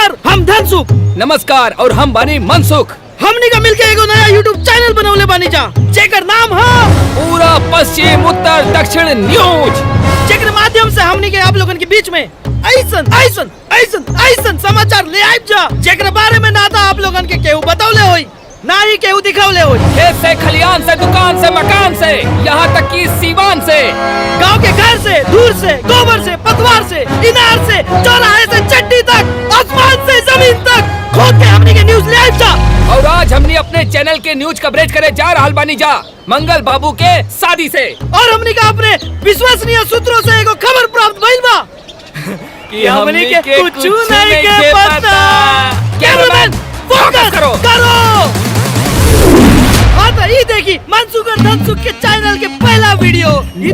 नमस्कार, हम धनसुख। नमस्कार, और हम बानी मनसुख। हमनी का मिलके एगो नया YouTube चैनल बनवले बानी जा, जेकर नाम है पूरा पश्चिम उत्तर दक्षिण न्यूज, जेकर माध्यम से हमनी के आप लोगन के बीच में ऐसन ऐसन ऐसन ऐसन समाचार ले आइब जा, जेकर बारे में ना था आप लोगन के केहू बतावले होई, ना ही केहू दिखावले होई। खेत से, खलियान से, दुकान से, मकान से, यहाँ तक कि सीवान से, गांव के घर से, दूर से, गोबर से, पतवार से, इनार से, चौराहे से, चट्टी तक, आसमान से जमीन तक खोद के हमनी के न्यूज ले आइब जा। और आज हमने अपने चैनल के न्यूज कवरेज करे जा रहल बानी जा मंगल बाबू के शादी से। और हमनी का अपने विश्वसनीय सूत्रों से एगो खबर प्राप्त भइल बा कि हमनी के कुछ नहीं के पता। कैमरामैन फोकस करो। हाँ तो ये देखी मनसुख और धनसुख के चैनल के पहला वीडियो। ये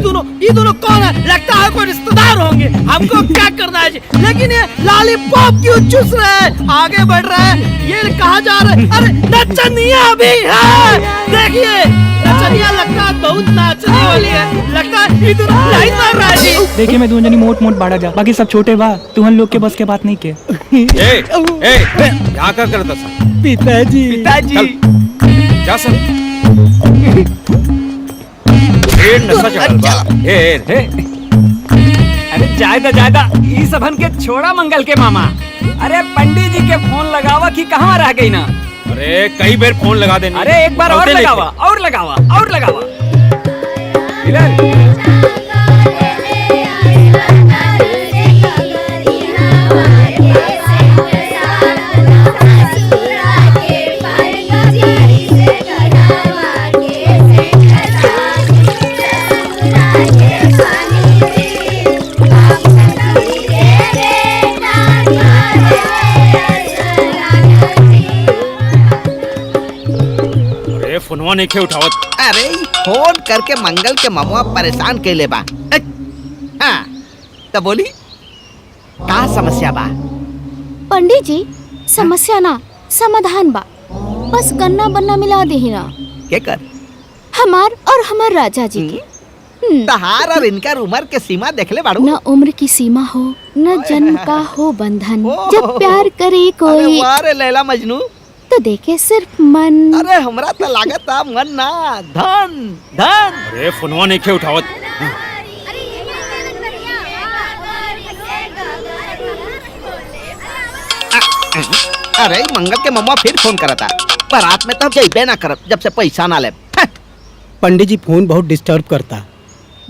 दोनों कौन है? लगता है कोई रिश्तेदार होंगे। हमको क्या करना है जी? लेकिन ये लॉलीपॉप क्यों चूस रहा है? आगे बढ़ रहा है, ये कहाँ जा रहा है? अरे नचनिया भी है, देखिए नचनिया लगता है बहुत नाचने वाली है, लगता है ये दोनों लाइन मार रहा है जी। देखिए मैं दोनों जनी मोट बाड़ा जा, बाकी सब छोटे बा, तुहन लोग के बस के बात नहीं के। यहाँ क्या करता था? पिताजी जा सर। नशा चढ़ल बा। अरे जायदा ई सबन के छोड़ा मंगल के मामा। अरे पंडित जी के फोन लगावा कि कहाँ रह गई ना। अरे कई बार फोन लगा देने। अरे एक बार और लगावा, और लगावा, और लगावा। फोनवा नहीं खे उठावत। अरे फोन करके मंगल के ममुआ परेशान कैले बा। हाँ तो बोली का समस्या बा? पंडित जी समस्या ना समाधान बा, बस गन्ना बन्ना मिला दे ही ना। के कर? हमार और हमार राजा जी के। तहार और इनकर उम्र के सीमा देखले बाड़ू? न उम्र की सीमा हो, न जन्म का हो बंधन। जब प्यार करे कोई अरे लैला मजनू तो देखे सिर्फ मन। अरे हमरा तो लागत मन ना धन धन। अरे फोनवा नहीं खे उठावत। अरे मंगल के मम्मा फिर फोन करता। बारात में तो जइबे ना करब जब से पैसा ना ले। पंडित जी फोन बहुत डिस्टर्ब करता,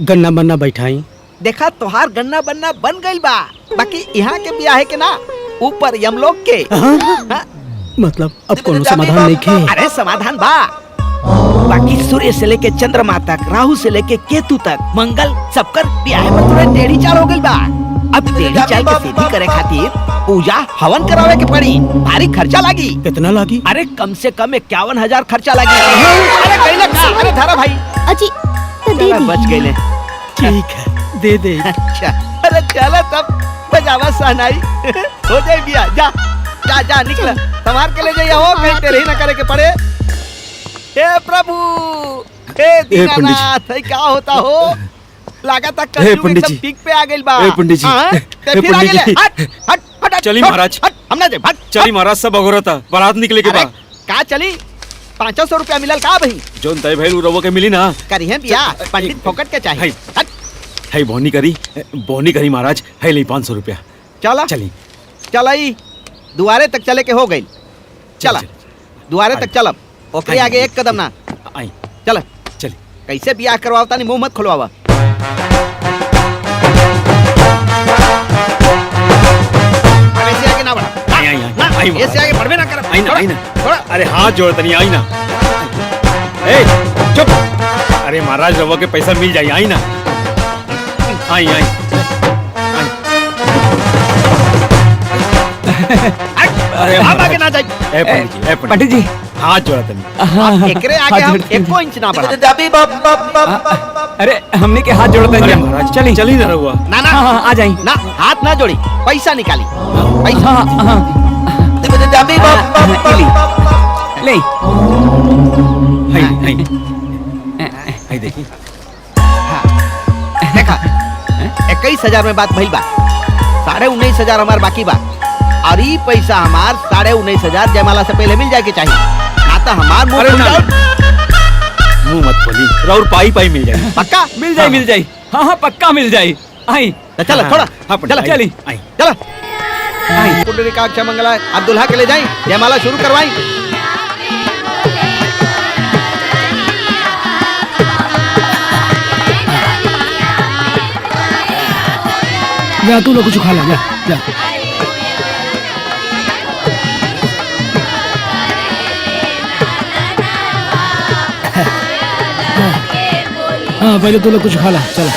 गन्ना बन्ना बैठाई। देखा तोहार गन्ना बन्ना बन गइल बा, बाकी यहाँ के ब्याह है के ना ऊपर यमलोक के। मतलब अब कोनो समाधान नहीं खे? अरे समाधान बा, बाकी सूर्य से लेके चंद्रमा तक, राहु से लेके केतु तक, मंगल सबकर ब्याह में थोड़े टेढ़ी चाल हो गइल बा। अब टेढ़ी चाल के सीधी करे खातिर पूजा हवन करावे के पड़ी, भारी खर्चा लागी। कितना लागी? अरे कम से कम 51,000 खर्चा लागी। अरे कहीं का? अरे धारा भाई अजी तो दे दी। बच गए। ठीक है दे दे। अच्छा अरे चलो तब बजावा सहनाई हो जाए बिया। जा जा जा निकल, संभाल के ले जाइए हो, कहीं तेरे ही ना करे के पड़े। हे प्रभु, हे दीनानाथ, क्या होता हो? लागत है कलयुग एकदम पीक पे आ गइल बा। पंडित जी, फिर आ गेले। हट हट हट। चली महाराज, हम ना दे भाग। चली महाराज, सब अघोरता बारात निकले के बाद। का चली? 500 रुपया मिलल का भाई? जोन तय भइल रवो के मिली ना। करी है बिया, पंडित फोकट के चाहिए। हट है बोनी करी महाराज, है ले 500 रुपया। चला चली चलाई, दुआरे तक चले के हो गई। चला दुआरे तक चलब, ओकरे आगे एक कदम ना। आई चल चली। कैसे बियाह करवाता नहीं, मुंह मत खुलवावा। ऐसे आगे ना बढ़ा। आई ऐसे आगे बढ़वे ना कर। आई ना थोड़ा। अरे हाथ जोड़ता नहीं, आई ना। ए चुप। अरे महाराज रवो के पैसा मिल जाए, आई ना। आई आई अरे आगे ना जाए। पंडित जी हाथ जोड़ता नहीं। एकरे आगे हम 1 इंच ना बढ़ा। अरे हमने के हाथ जोड़ते हैं महाराज। चली चली ना रहुआ। ना ना आ जाई ना, हाथ ना जोड़ी, पैसा निकाली। पैसा ले आई देखी। देखा 21,000 में बात भइल बा। 19,500 हमार बाकी बा। और ये पैसा हमार 19,500 जयमाला से पहले मिल जाए के चाहिए, ना तो हमार मुंह अरे खुल ना। जाओ। मुंह मत खोली, राउर पाई पाई मिल जाए। पक्का मिल जाई मिल जाई, हाँ हाँ पक्का मिल जाई। आई तो चलो थोड़ा हाँ पंडित, चलो चली। आई। चलो पुंडरीकाक्ष मंगलाय, आप दुल्हा के ले जाएं, जयमाला शुरू करवाएं। जा तू लोग कुछ खा ले, जा जा। हाँ पहले तू लोग कुछ खा ला, चलो।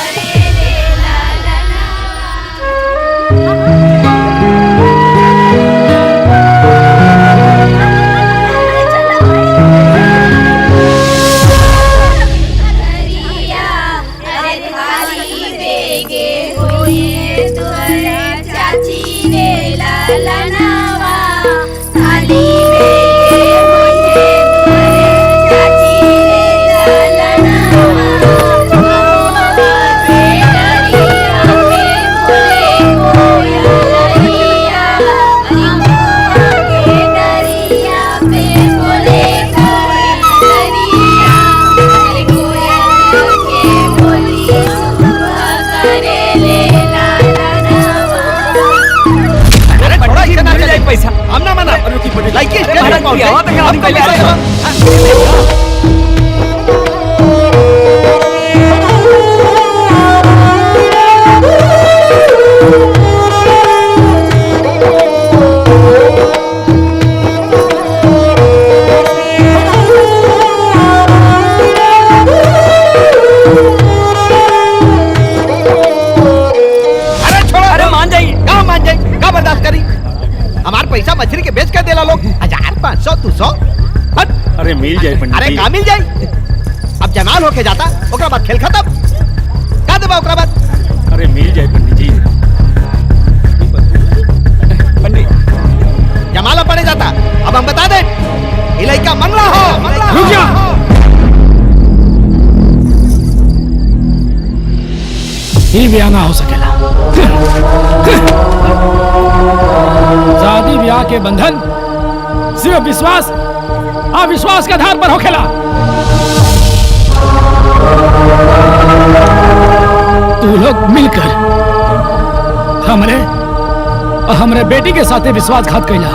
पैसा हम ना मना लाइक महाराज की आवाज़ तक हम पहले आ रहे पैसा मछली के बेच कर देला लोग 1,500 200। अरे मिल जाए पंडित अरे जी। का मिल जाए, अब जमाल होके जाता ओकरा बाद खेल खत्म, का देबा ओकरा बाद। अरे मिल जाए पंडित जी। पंडित जमाला पड़े जाता, अब हम बता दे ये लड़का मंगला हो। रुक जा। ये ब्याह ना हो सकेला। शादी ब्याह के बंधन सिर्फ विश्वास अविश्वास के आधार पर होखेला। तू लोग मिलकर हमरे बेटी के साथे विश्वासघात कैला,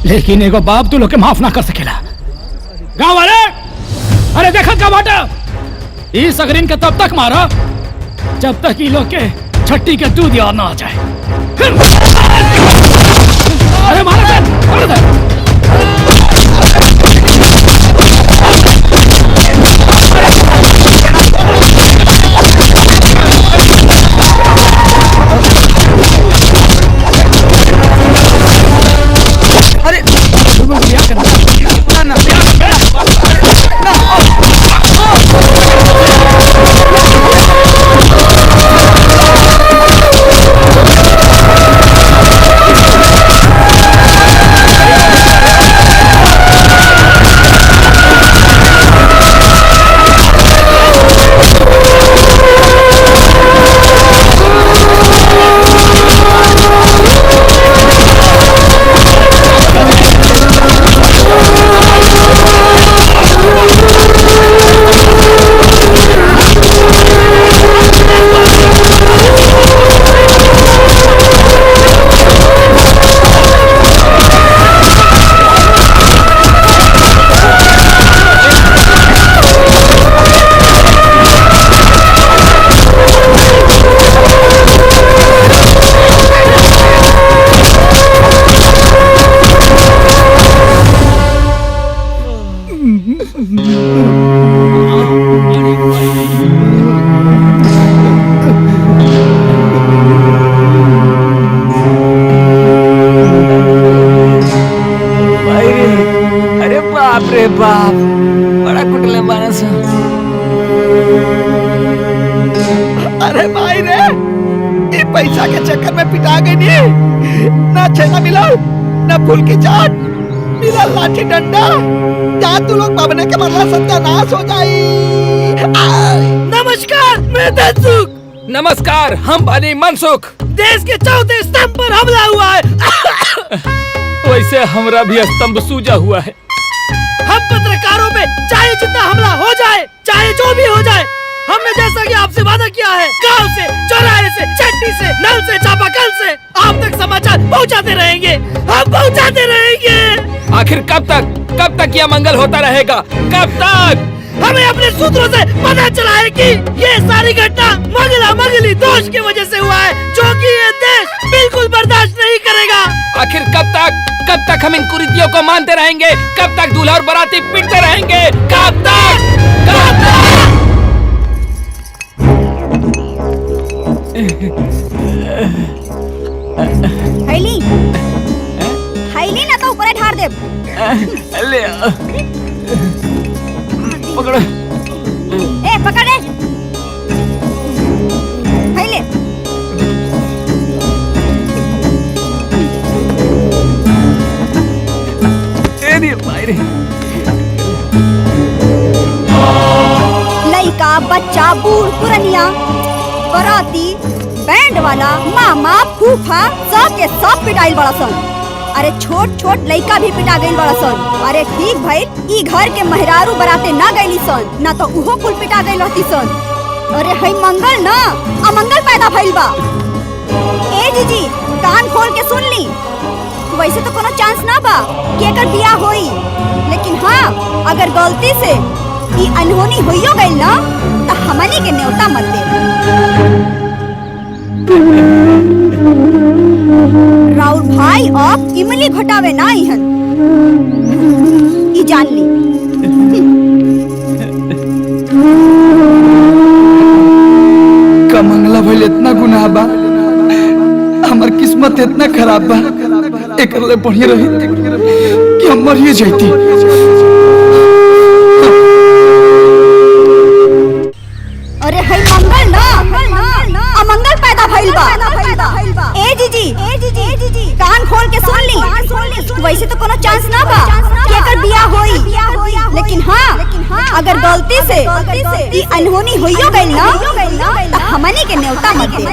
लेकिन एगो बाप तू लोग के माफ ना कर सकेला। गाँव वाले अरे देखत का बाटा, इस अगरीन के तब तक मारा जब तक ये लोग के छट्टी के दूध याद ना आ जाए। अरे मारा दे। अरे बाप, बड़ा कुटले मानस। अरे भाई रे, ये पैसा के चक्कर में पिटा गई नहीं, ना छेना मिला ना फूल की चाट मिला, लाठी डंडा। जा तू लोग बबने के मरला सत्यानाश हो जाई। नमस्कार, मैं धनसुख। नमस्कार, हम बनी मनसुख। देश के चौथे स्तंभ पर हमला हुआ है। वैसे हमरा भी स्तंभ सूजा हुआ है। हम पत्रकारों पे चाहे जितना हमला हो जाए, चाहे जो भी हो जाए, हमने जैसा कि आपसे वादा किया है, गांव से, चौराहे से, चट्टी से, नल से, चापाकल से आप तक समाचार पहुंचाते रहेंगे। हम पहुंचाते रहेंगे। आखिर कब तक यह मंगल होता रहेगा? कब तक? हमें अपने सूत्रों से पता चला है कि ये सारी घटना मंगली दोष की वजह से हुआ है, जो कि ये देश बिल्कुल बर्दाश्त नहीं करेगा। आखिर कब तक हम इन कुरीतियों को मानते रहेंगे? कब तक दूल्हा और बाराती पिटते रहेंगे? कब तक? हैली ना तो ऊपर ठार दे। ले पकड़। ए पकड़ ले। हैली। तेरी मायरे। लड़का बच्चा बूढ़ पुरनिया बराती बैंड वाला मामा फूफा सब के सब पिटाइल बड़ा सन। अरे छोट छोट लड़का भी पिटा गइल बड़ा सन। अरे ठीक भाई, ई घर के मेहरारू बराते ना गइली सन, ना तो उहो कुल पिटा गइल रहती सन। अरे हई मंगल ना अमंगल पैदा भइल बा। ए जीजी कान खोल के सुन ली। वैसे तो कोनो चांस ना बा कि एकर बियाह होई, लेकिन हाँ अगर गलती से ई अनहोनी होइयो गइल ना तो हमनी के न्योता मत दे। राउर भाई अब इमली घटावे ना इहन ई जान ली। का मंगला भइल इतना गुनाह बा, हमार किस्मत इतना खराब बा, एकर ले बढ़िया रही कि हम मरिए जाती। अरे हई मंगल ना अमंगल पैदा भइल बा। ए जीजी कान खोल के सुन ली। वैसे तो कोनो चांस ना बा कि एकर बियाह होई, लेकिन हाँ अगर गलती से ई अनहोनी होइयो गइल ना तो हमनी के न्योता मत दे।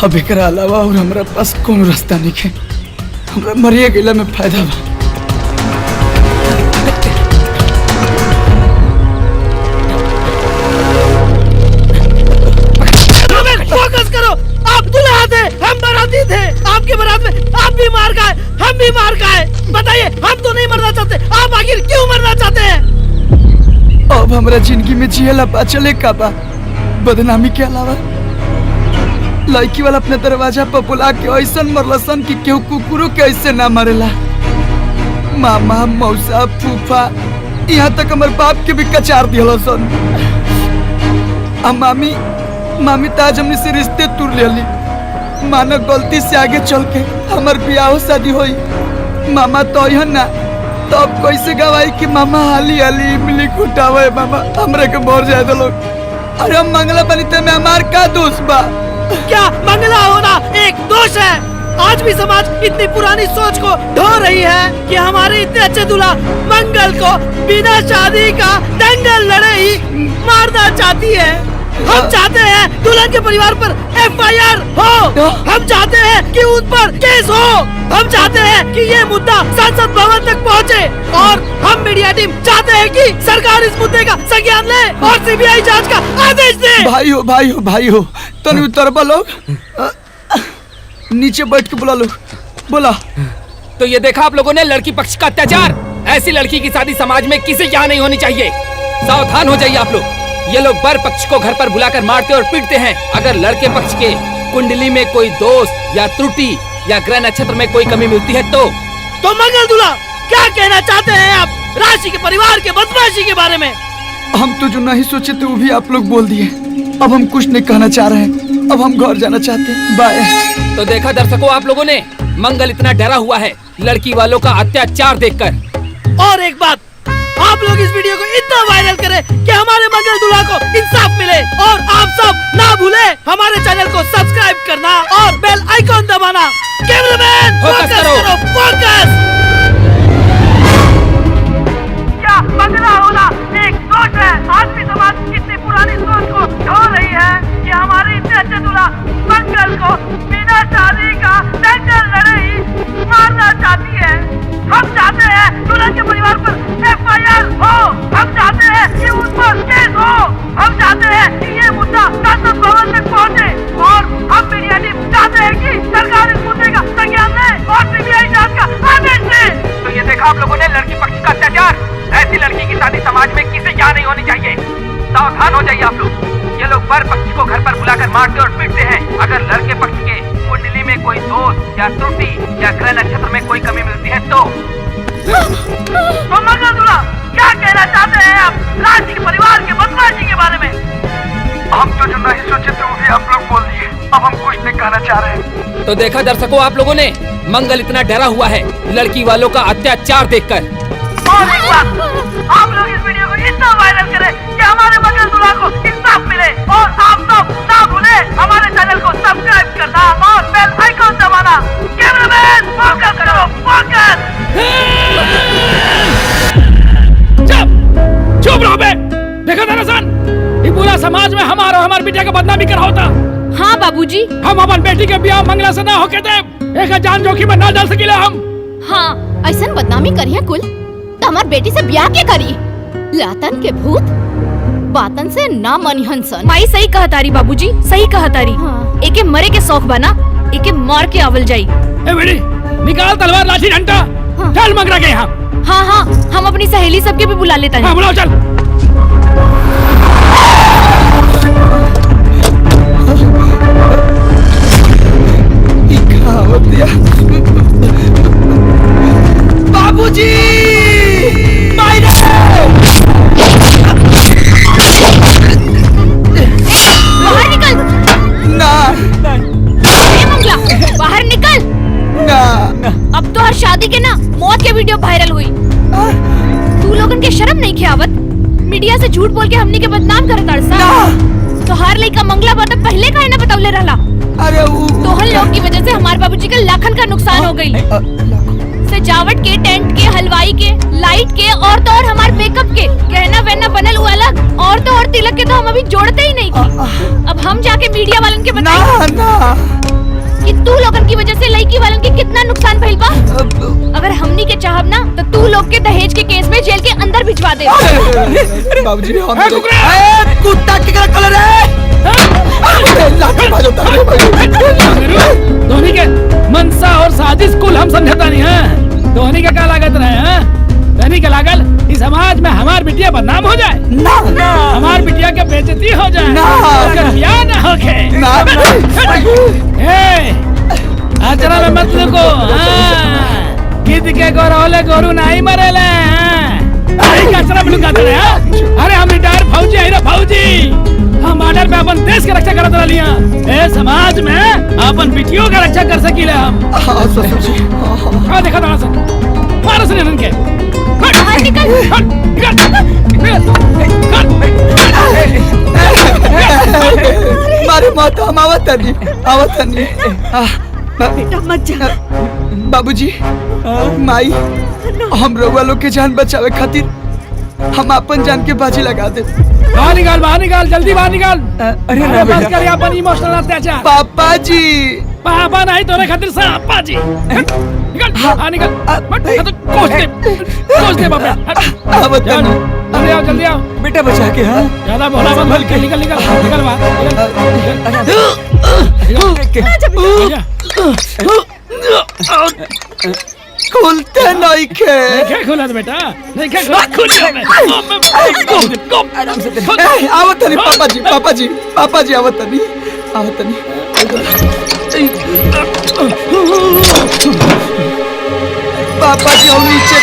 अब एकरा अलावा और हमरा पास कोनो रास्ता नहीं है। हमरा मरिए गेला में फायदा बा। फोकस करो। आप दुल्हा थे, हम बाराती थे। आपके बारात में आप भी मार गए, हम भी मार गए। बताइए, हम तो नहीं मरना चाहते, आप आखिर क्यों मरना चाहते हैं? अब हमरा जिंदगी में जियला बाचले का बा, बदनामी के अलावा। लड़की वाला अपने दरवाजा पर बुला के ऐसा मरलसन कि केहू कुकुरों के ऐसे ना मरेला। मामा मौसा फूफा यहाँ तक हमारे बाप के भी कचार दिहलसन। मामी तो आज हमने से रिश्ते तोड़ लेली। मानो गलती से आगे चल के हमार ब्याह शादी होई, मामा तो यहाँ ना तब कैसे गवाई कि मामा हाली हाली इमली घुटावे। मामा हमरे के मर जाए तो लोग। अरे हम मंगला बनी थे में हमार का दोष बा? क्या मंगला होना एक दोष है? आज भी समाज इतनी पुरानी सोच को ढो रही है कि हमारे इतने अच्छे दूल्हा मंगल को बिना शादी का दंगल लड़े ही मारना चाहती है। हम चाहते हैं दुल्हन के परिवार पर FIR हो। हम चाहते हैं कि उन पर केस हो। हम चाहते हैं कि ये मुद्दा संसद भवन तक पहुंचे और हम मीडिया टीम चाहते हैं कि सरकार इस मुद्दे का संज्ञान ले और CBI जांच का आदेश दे। भाई हो तनी उतरबा लोग, नीचे बैठ के बुला लो। बोला तो ये देखा आप लोगों ने लड़की पक्ष का अत्याचार। ऐसी लड़की की शादी समाज में किसी यहाँ नहीं होनी चाहिए। सावधान हो जाइए आप लोग। ये लोग वर पक्ष को घर पर बुलाकर मारते और पीटते हैं। अगर लड़के पक्ष के कुंडली में कोई दोष या त्रुटि या ग्रह नक्षत्र में कोई कमी मिलती है तो मंगल दूल्हा क्या कहना चाहते हैं आप राशि के परिवार के बदमाशी के बारे में? हम तो जो नहीं सोचे थे वो भी आप लोग बोल दिए। अब हम कुछ नहीं कहना चाह रहे हैं। अब हम घर जाना चाहते हैं। बाय। तो देखा दर्शकों आप लोगों ने, मंगल इतना डरा हुआ है लड़की वालों का अत्याचार देखकर। और एक बात, आप लोग इस वीडियो को इतना वायरल करें कि हमारे मंगल दूल्हा को इंसाफ मिले। और आप सब ना भूले हमारे चैनल को सब्सक्राइब करना और बेल आइकॉन दबाना। कैमरामैन फोकस करो। फोकस। क्या मंगला होना एक सोच है? आज भी समाज इतनी पुरानी सोच को ढो रही है कि हमारे इतने अच्छे दूल्हा मंगल को बिना शादी का दंगल लड़े ही मारना चाहती है। हम चाहते हैं दुल्हन के परिवार पर FIR हो, हम चाहते हैं कि उस पर केस हो, हम चाहते हैं कि ये मुद्दा संसद भवन तक पहुंचे और हम मीडिया टीम चाहते हैं कि सरकार इस मुद्दे का संज्ञान ले और CBI जांच का आदेश दे। तो ये देखा आप लोगों ने लड़की पक्ष का अत्याचार। ऐसी लड़की की शादी समाज में किसी यहाँ नहीं होनी चाहिए। सावधान हो जाइए आप लोग। ये लोग वर पक्ष को घर पर बुलाकर मारते और पीटते हैं। अगर लड़के पक्ष के कुंडली में कोई दोष या त्रुटि या ग्रह नक्षत्र में कोई कमी मिलती है तो मंगल दूल्हा क्या कहना चाहते हैं आप राज के परिवार के बदमाशी के बारे में? हम जो जो नहीं सोचे थे वो भी आप लोग बोल दिए। अब हम कुछ नहीं कहना चाह रहे। तो देखा दर्शकों आप लोगों ने, मंगल इतना डरा हुआ है लड़की वालों का अत्याचार देखकर। और एक बात, आप लोग इस वीडियो को इतना वायरल करें कि हमारे मंगल दूल्हा को इंसाफ मिले। और आप सब ना भूले हमारे चैनल को सब्सक्राइब करना और बेल आइकॉन दबाना। कैमरामैन फोकस करो, फोकस। चुप रहो बे। देखा दरअसल ये पूरा समाज में हमारा हमारी बिटिया का बदनामी कर होता। हाँ बाबूजी। हम अपन बेटी के ब्याह मंगला से ना होके दे, एक जान जोखिम में ना डाल सकिले हम। हाँ ऐसा बदनामी करिए कुल तो हमार बेटी से ब्याह के करी। लातन के भूत बातन से ना मनिहन सन। माई सही कहा तारी बाबूजी, सही कहा तारी। हाँ। एके मरे के शौक बना, एके मार के आवल जाई। ए बेटी निकाल तलवार लाठी डंडा। हाँ। चल मंगरा के यहाँ। हाँ हाँ हम अपनी सहेली सबके भी बुला लेता हाँ है। बुलाओ चल। बाबूजी बाहर निकल। ना ए मंगला बाहर निकल। ना अब तो हर शादी के ना मौत के वीडियो वायरल हुई। तू लोगन के शर्म नहीं खियावत? मीडिया से झूठ बोल के हमनी के बदनाम करत अड़सा। तो हर लइका मंगला बात पहले काहे ना बतौले रहला? अरे तोहन लोग की वजह से हमारे बाबूजी के लाखन का नुकसान हो गई। सजावट के, टेंट के, हलवाई के, लाइट के और तो और हमारे मेकअप के गहना वहना बनल हुआ अलग और तो और तिलक के तो हम अभी जोड़ते ही नहीं की। अब हम जाके मीडिया वालन के बताएं ना कि तू लोगन की वजह से लड़की वालन के कितना नुकसान भइल बा। अगर हमनी के चाहब ना तो तू लोग के दहेज के केस में जेल के अंदर भिजवा दे। बाबूजी कुत्ता क्या कलर है? धोनी के मनसा और साजिश कुल हम समझता नहीं है। धोनी का क्या लागत रहे हैं? धोनी के लागल इस समाज में हमार बिटिया बदनाम हो जाए, हमार बिटिया के बेइज्जती हो जाए, ब्याह न होके। आचरा में मत लुको। गिद्ध के गोरौले गोरू नहीं मरेले। कचरा में लुकाते रहे। अरे हम रिटायर फौजी है रे फौजी। हम बॉर्डर पे अपन देश के रक्षा करत रहिया। ए समाज में अपन बिटियों का रक्षा कर सकीले हम। हाँ देखा था सर मारो सुने उनके। बाहर निकल। मारे माता हम आवत नहीं। बेटा मत जा। बाबूजी माई हम रउआ लोग के जान बचावे खातिर हम अपन जान के बाजी लगा दे। बाहर निकाल जल्दी बाहर निकाल। अरे बस कर अपन इमोशनल अत्याचार। पापा जी पापा नहीं तोरे खातिर सापा जी। निकल निकल मत कोस दे बाबा। जल्दी आओ बेटा बचा के। हाँ ज्यादा बोला मत भल के। निकल खुलते नहीं खे। खुला बेटा नहीं आवत नहीं पापा जी आवत नहीं। पापा जी हम नीचे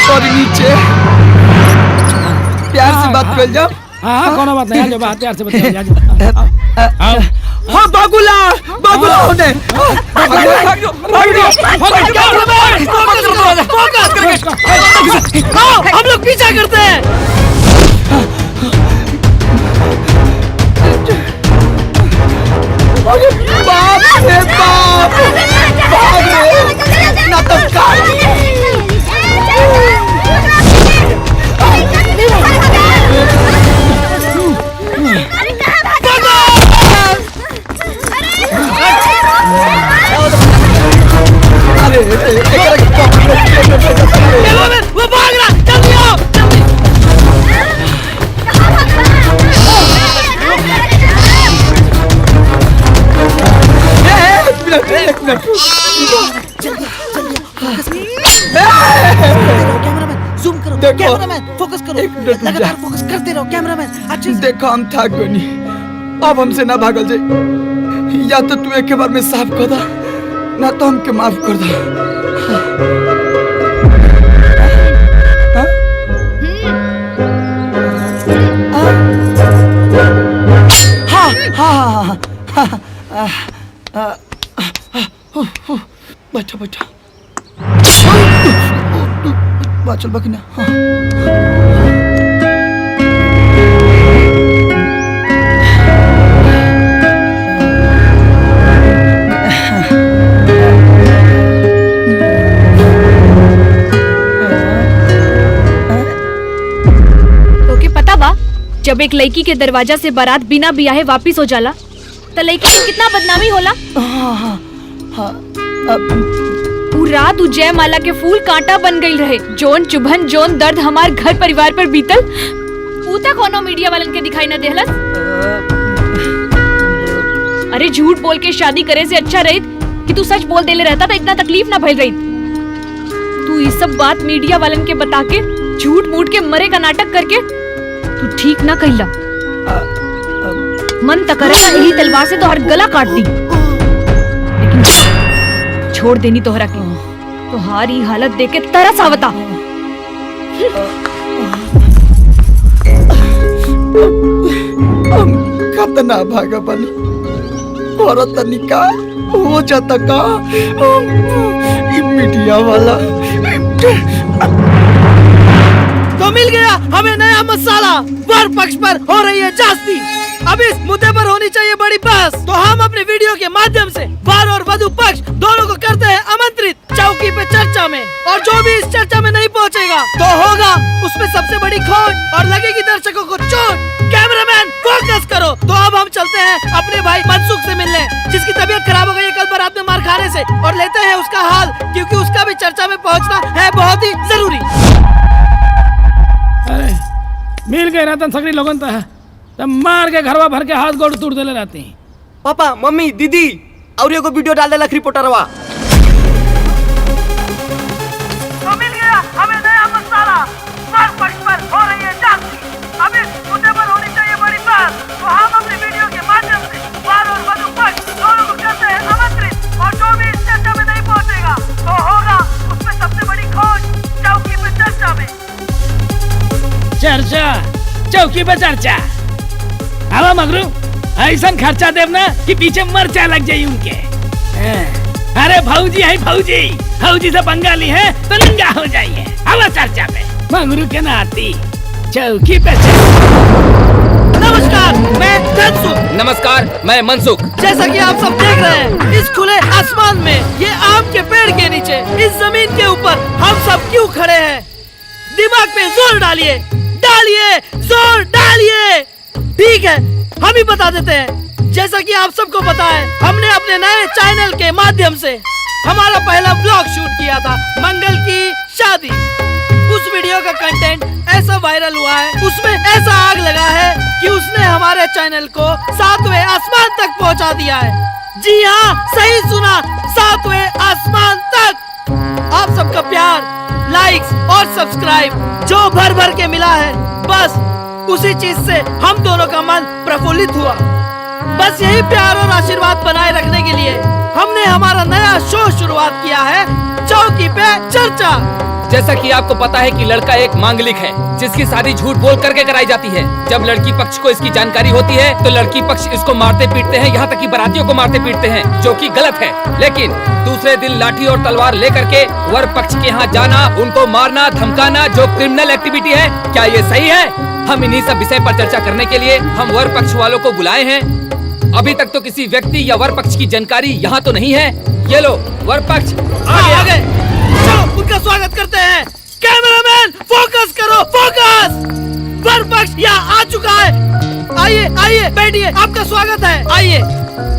प्यार से बात कर जाओ। हाँ कोनो बात नहीं, बात प्यार से बता। हाँ बागुला होने। आओ, हम लोग पीछा करते हैं। बाप रे बाप, बाप रे, ना तो वो भाग रहा, जल्दी आओ, जल्दी। एक मिनट। कैमरामैन जूम करो, देखो, कैमरामैन फोकस करो, एक मिनट रुक जा। लगातार फोकस करते रहो कैमरामैन, अच्छे से। देखो हम थक गनी, अब हमसे ना भागल जाए। या तो तू एक बार में साफ कर दा, ना तो हमके माफ कर दा। बैठो बैठो, चल बाकी ना। ओके पता बा, जब एक लड़की के दरवाजा से बारात बिना बियाहे वापिस हो जाला तो लड़की को कितना बदनामी होला। उ रात उ जयमाला के फूल कांटा बन गई रहे। जोन चुभन जोन दर्द हमार घर परिवार पर बीतल, उ तक कोनो मीडिया वालन के दिखाई न देहलस। अरे झूठ बोल के शादी करे से अच्छा रही कि तू सच बोल देले रहता तो इतना तकलीफ ना भइल रही। तू ये सब बात मीडिया वालन के बता के झूठ मूठ के मरे का नाटक करके तू ठीक ना कहिला। मन तक करेगा यही तलवार से तोहर गला काट दी, लेकिन छोड़ देनी तोहरा के। तोहार ही हालत देख के तरस आवता। हम कितना भागा बनी, औरत तनिका हो जाता का मीडिया वाला। तो मिल गया हमें नया मसाला। वर पक्ष पर हो रही है जास्ती, अब इस मुद्दे पर होनी चाहिए बड़ी बहस। तो हम अपने वीडियो के माध्यम से वर और वधु पक्ष दोनों को करते हैं आमंत्रित चौकी पे चर्चा में। और जो भी इस चर्चा में नहीं पहुंचेगा तो होगा उसमें सबसे बड़ी खोट और लगेगी दर्शकों को चोट। कैमरामैन फोकस करो। तो अब हम चलते हैं अपने भाई मनसुख से मिलने, जिसकी तबीयत खराब हो गई है कल बारात में मार खाने से, और लेते हैं उसका हाल, क्योंकि उसका भी चर्चा में पहुंचना है बहुत ही जरूरी। अरे मिल गए रतन सकरी लोगन तो मार के घरवा भर के हाथ गोड़ तोड़ देले रहती। पापा मम्मी दीदी और एगो वीडियो डाल देलक रिपोर्टरवा। तो मिल गया हमें नया मसाला। वर पक्ष पर हो रही है जांच, अब इस मुद्दे पर होनी चाहिए बड़ी बात। तो हम अपने वीडियो के माध्यम से वर और वधु पक्ष दोनों को करते हैं आमंत्रित, और जो भी इस चर्चा में नहीं पहुंचेगा तो होगा उसमें सबसे बड़ी खोज चौकी पे चर्चा में। चर्चा चौकी पे चर्चा। हवा मगरू ऐसा खर्चा देव ना कि पीछे मरचा लग जाये उनके। अरे भौजी है भौजी, भौजी से बंगाली है तो नंगा हो जाइए। हवा चर्चा पे मगरू के नाती चौकी पे नमस्कार, मैं धनसुख। नमस्कार, मैं मनसुख। जैसा कि आप सब देख रहे हैं, इस खुले आसमान में, ये आम के पेड़ के नीचे, इस जमीन के ऊपर हम सब क्यों खड़े हैं? दिमाग पे जोर डालिए, डालिए, जोर डालिए। ठीक है, हम ही बता देते हैं। जैसा कि आप सबको पता है, हमने अपने नए चैनल के माध्यम से हमारा पहला ब्लॉग शूट किया था, मंगल की शादी। उस वीडियो का कंटेंट ऐसा वायरल हुआ है, उसमें ऐसा आग लगा है कि उसने हमारे चैनल को 7वें आसमान तक पहुंचा दिया है। जी हाँ, सही सुना, 7वें आसमान तक। आप सबका प्यार, लाइक्स और सब्सक्राइब जो भर भर के मिला है, बस उसी चीज से हम दोनों का मन प्रफुल्लित हुआ। बस यही प्यार और आशीर्वाद बनाए रखने के लिए हमने हमारा नया शो शुरुआत किया है, चौकी पे चर्चा। जैसा कि आपको पता है कि लड़का एक मांगलिक है जिसकी शादी झूठ बोल करके कराई जाती है। जब लड़की पक्ष को इसकी जानकारी होती है तो लड़की पक्ष इसको मारते पीटते हैं, यहाँ तक कि बारातियों को मारते पीटते हैं, जो कि गलत है। लेकिन दूसरे दिन लाठी और तलवार लेकर के वर पक्ष के यहाँ जाना, उनको मारना, धमकाना, जो क्रिमिनल एक्टिविटी है, क्या ये सही है? हम इन्हीं सब विषय पर चर्चा करने के लिए हम वर पक्ष वालों को बुलाए हैं। अभी तक तो किसी व्यक्ति या वर पक्ष की जानकारी यहाँ तो नहीं है। ये लो, वर पक्ष आ गए। चलो उनका स्वागत करते हैं। कैमरामैन फोकस करो, फोकस। वर पक्ष यहाँ आ चुका है। आइए आइए बैठिए, आपका स्वागत है। आइए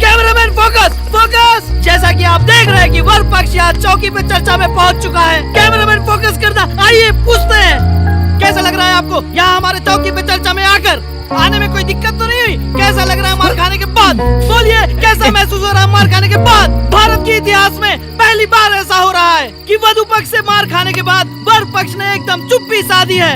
कैमरामैन फोकस, फोकस। जैसा कि आप देख रहे हैं कि वर पक्ष यहाँ चौकी पे चर्चा में पहुँच चुका है। कैमरामैन फोकस करना। आइए पूछते हैं, कैसा लग रहा है आपको यहाँ हमारे चौकी पे चर्चा में आकर? आने में कोई दिक्कत तो नहीं हुई? कैसा लग रहा है मार खाने के बाद? बोलिए, कैसा महसूस हो रहा है मार खाने के बाद? भारत के इतिहास में पहली बार ऐसा हो रहा है कि वधु पक्ष से मार खाने के बाद वर पक्ष ने एकदम चुप्पी साधी है।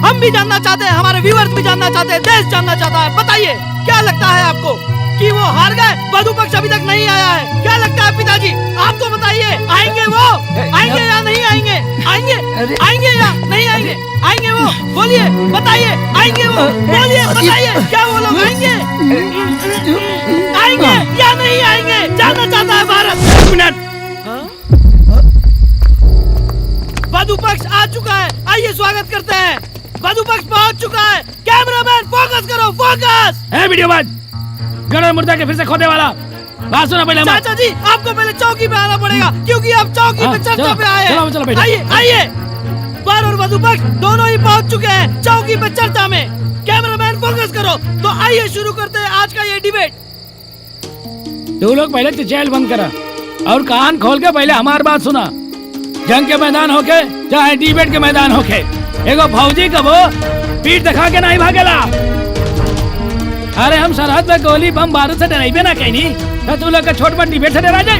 हम भी जानना चाहते हैं, हमारे व्यूअर्स भी जानना चाहते हैं, देश जानना चाहता है। बताइए, क्या लगता है आपको कि वो हार गए? वधु पक्ष अभी तक नहीं आया है। क्या लगता है पिताजी? आप तो बताइए, आएंगे वो? आएंगे या नहीं आएंगे? आएंगे? आएंगे या नहीं आएंगे? आएंगे वो? बोलिए, बताइए, आएंगे वो? बोलिए, बताइए, क्या वो लोग आएंगे? आएंगे या नहीं आएंगे? जानना चाहता है भारत। एक मिनट। वधु पक्ष आ चुका है, आइए स्वागत करते हैं। वधु पक्ष पहुंच चुका है। कैमरामैन फोकस करो, फोकस। वीडियो बाज गड़ा मुर्दा के फिर से खोदे वाला बात सुना पहले। चाचा जी, आपको पहले चौकी पे आना पड़ेगा क्योंकि आप चौकी पे चर्चा पे आए हैं। आइए आइए, वर और वधु पक्ष दोनों ही पहुंच चुके हैं चौकी पे चर्चा में। कैमरामैन फोकस करो। तो आइए शुरू करते हैं आज का ये डिबेट। तू लोग पहले तो चैनल बंद करा और कान खोल के पहले हमारी बात सुना। जंग के मैदान होके चाहे डिबेट के मैदान होके, एगो फौजी कबो पीठ दिखा के नहीं भागेला। अरे हम सरहद में गोली बम बारूद से डराइबे ना कहीं नहीं, तो तू लोग का छोट बड़ डिबेट से डरा जाए।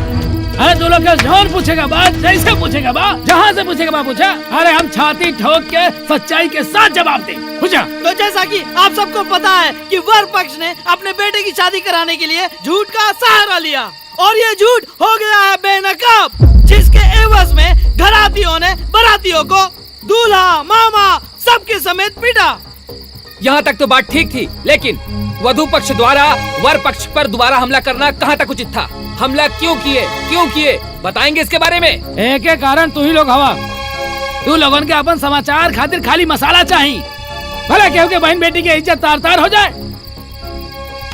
अरे तू लोग का जोर पूछेगा बात, जैसे पूछेगा बात, जहाँ से पूछेगा बात पूछा। अरे हम छाती ठोक के सच्चाई के साथ जवाब दे पूछा। तो जैसा कि आप सबको पता है कि वर पक्ष ने अपने बेटे की शादी कराने के लिए झूठ का सहारा लिया और ये झूठ हो गया है बेनकाब, जिसके एवज में घरातियों ने बारातियों को दूल्हा मामा सबके समेत पीटा। यहाँ तक तो बात ठीक थी, लेकिन वधु पक्ष द्वारा वर पक्ष पर दोबारा हमला करना कहाँ तक उचित था? हमला क्यों किए? बताएंगे इसके बारे में। एक एक कारण तू ही लोग हवा। तू लोगों के अपन समाचार खातिर खाली मसाला चाहिए। भला केहू के बहन बेटी की इज्जत तार तार हो जाए।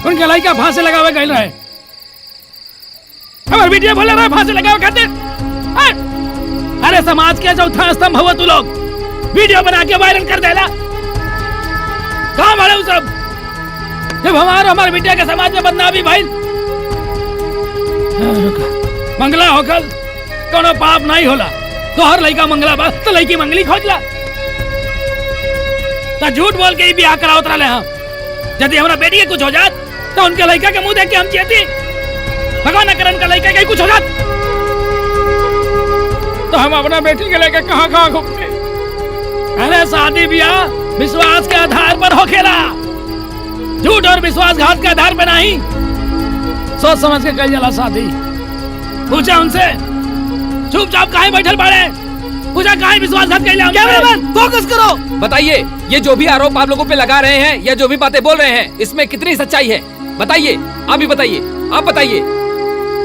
उनके लड़का फांसी लगावे गए रहे, हमारे वीडियो बोले रहे फांसी लगावे खातिर। अरे समाज के चौथा स्तंभ हुआ तू लोग, वीडियो बना के वायरल कर देला। कहाँ वाले सब? जब हमारे बिटिया के समाज में बदनामी भाई मंगला होकर कोनो पाप नहीं होला। तो हर लड़का मंगला बा तो लड़की मंगली खोजला। तो झूठ बोल के ही ब्याह करावत रहे हम। यदि हमारा बेटी के कुछ हो जात तो उनके लड़का के मुंह देख के हम चेती, भगवान न करे उनका लड़का के कुछ हो जात तो हम अपना बेटी के लेके कहाँ घूमते। अरे शादी ब्याह विश्वास के आधार पर होखेला, झूठ और विश्वासघात के आधार पर नहीं। सोच समझ के कल जला शादी। पूछा उनसे, चुपचाप काहे बैठल पड़े? पूछा काहे विश्वासघात कर लिया? कैमरामैन फोकस करो। बताइए, ये जो भी आरोप आप लोगों पे लगा रहे हैं या जो भी बातें बोल रहे हैं, इसमें कितनी सच्चाई है? बताइए, आप भी बताइए, आप बताइए।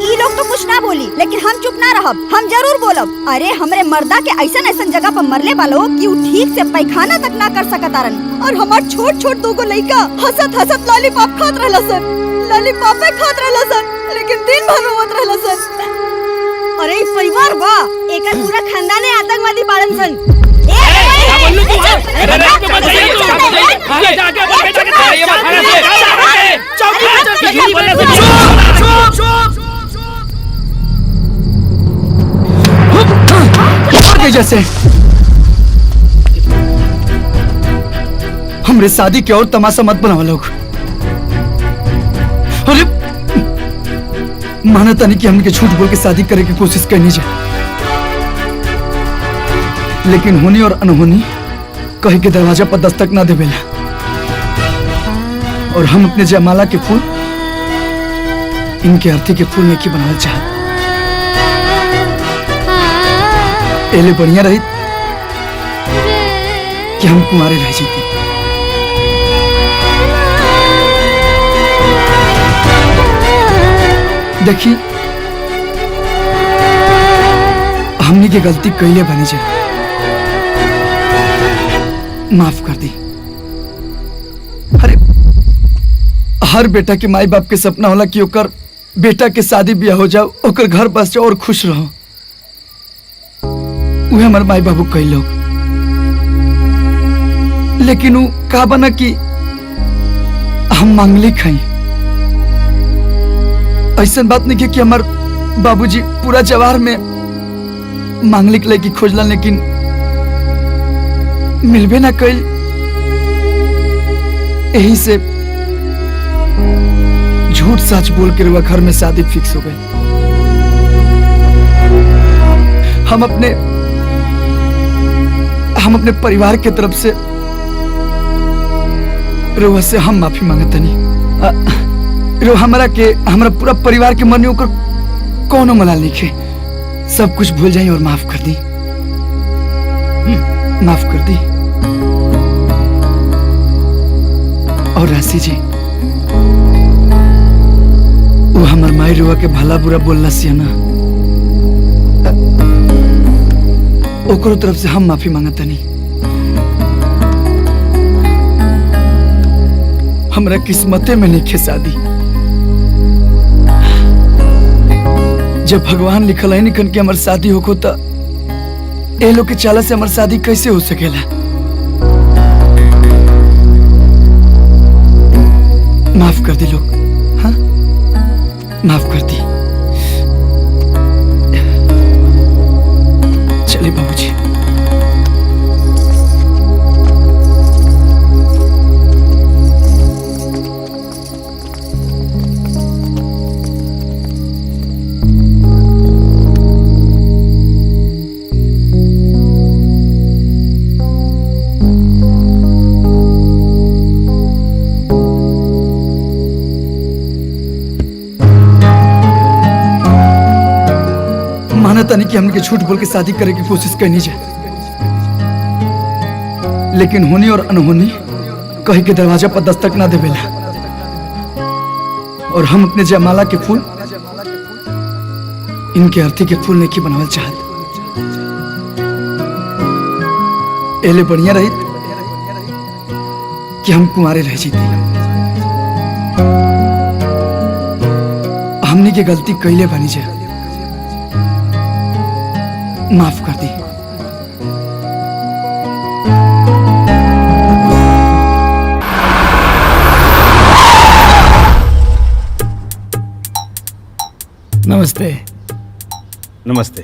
ई लोग तो कुछ ना बोली, लेकिन हम चुप ना रहब, हम जरूर बोलब। अरे हमरे मर्दा के ऐसा जगह पर मरले वालो कि वो ठीक से पैखाना तक ना कर सकतारन, और हमार छोट छोट दो लइका हंसत लॉलीपॉप खात रहला सन, लॉलीपॉपे खात रहला सन, लेकिन दिन भर रोवत रहला सन। अरे ई परिवार बा, एकर पूरा खानदान आतंकवादी बाड़न सन। क्या बोल लू तू? अरे रेट पे बताइए तू। अरे जाके अपन बेटा के तारे मत अरे चौकी पे चढ़ बोलने से चुप जैसे हमरे शादी के और तमाशा मत बनाओ लोग। अरे माना तानी कि हमने झूठ बोल के शादी करे की कोशिश करनी चाहिए, लेकिन होनी और अनहोनी कहे के दरवाजा पर दस्तक ना देवेला। और हम अपने जयमाला के फूल इनके अर्थी के फूल में की बनावल चाहत। एले बढ़िया रही कि हम कुंवारे रह जीते। देखी हमने की गलती कैले बनी जाए, माफ कर दी। अरे हर बेटा के माई बाप के सपना होला कि ओकर बेटा के शादी ब्याह हो जाओ, ओकर घर बस जाओ और खुश रहो। वह हमारे माई बाबू कई लोग, लेकिन वो का बना कि हम मांगलिक हैं। ऐसा बात नहीं कि हमार बाबूजी पूरा जवार में मांगलिक लड़की खोजलन, लेकिन मिलबे ना कल। यही से झूठ सच बोल के रुआ घर में शादी फिक्स हो गई। हम अपने परिवार के तरफ से रुआ से हम माफी मांगते नहीं। हमारा पूरा परिवार के मन में होकर कौनो मलाल लिखे। सब कुछ भूल जाइए और माफ कर दी, माफ कर दी। और राशि जी, वो हमार माई रुआ के भला बुरा बोलना सिया ना, ओकरो तरफ से हम माफी मांगता नहीं। हमरा किस्मते में नहीं शादी। जब भगवान लिखल है निकन के हमार शादी होको तो ए लोग के चाला से हमार शादी कैसे हो सकेला। माफ कर दी लोग, हाँ माफ कर दी। चलिए बाबूजी। मानता नहीं कि हमने झूठ बोल के शादी करे की कोशिश करनी जाए, लेकिन होनी और अनहोनी कहीं के दरवाजा पर दस्तक ना देवेला। और हम अपने जयमाला के फूल इनके अर्थी के फूल नहीं बनावल चाहत। एले बढ़िया रही कि हम कुंवारे रह जीते। हमने की गलती कैले बनी जाए, माफ कर दी। नमस्ते। नमस्ते।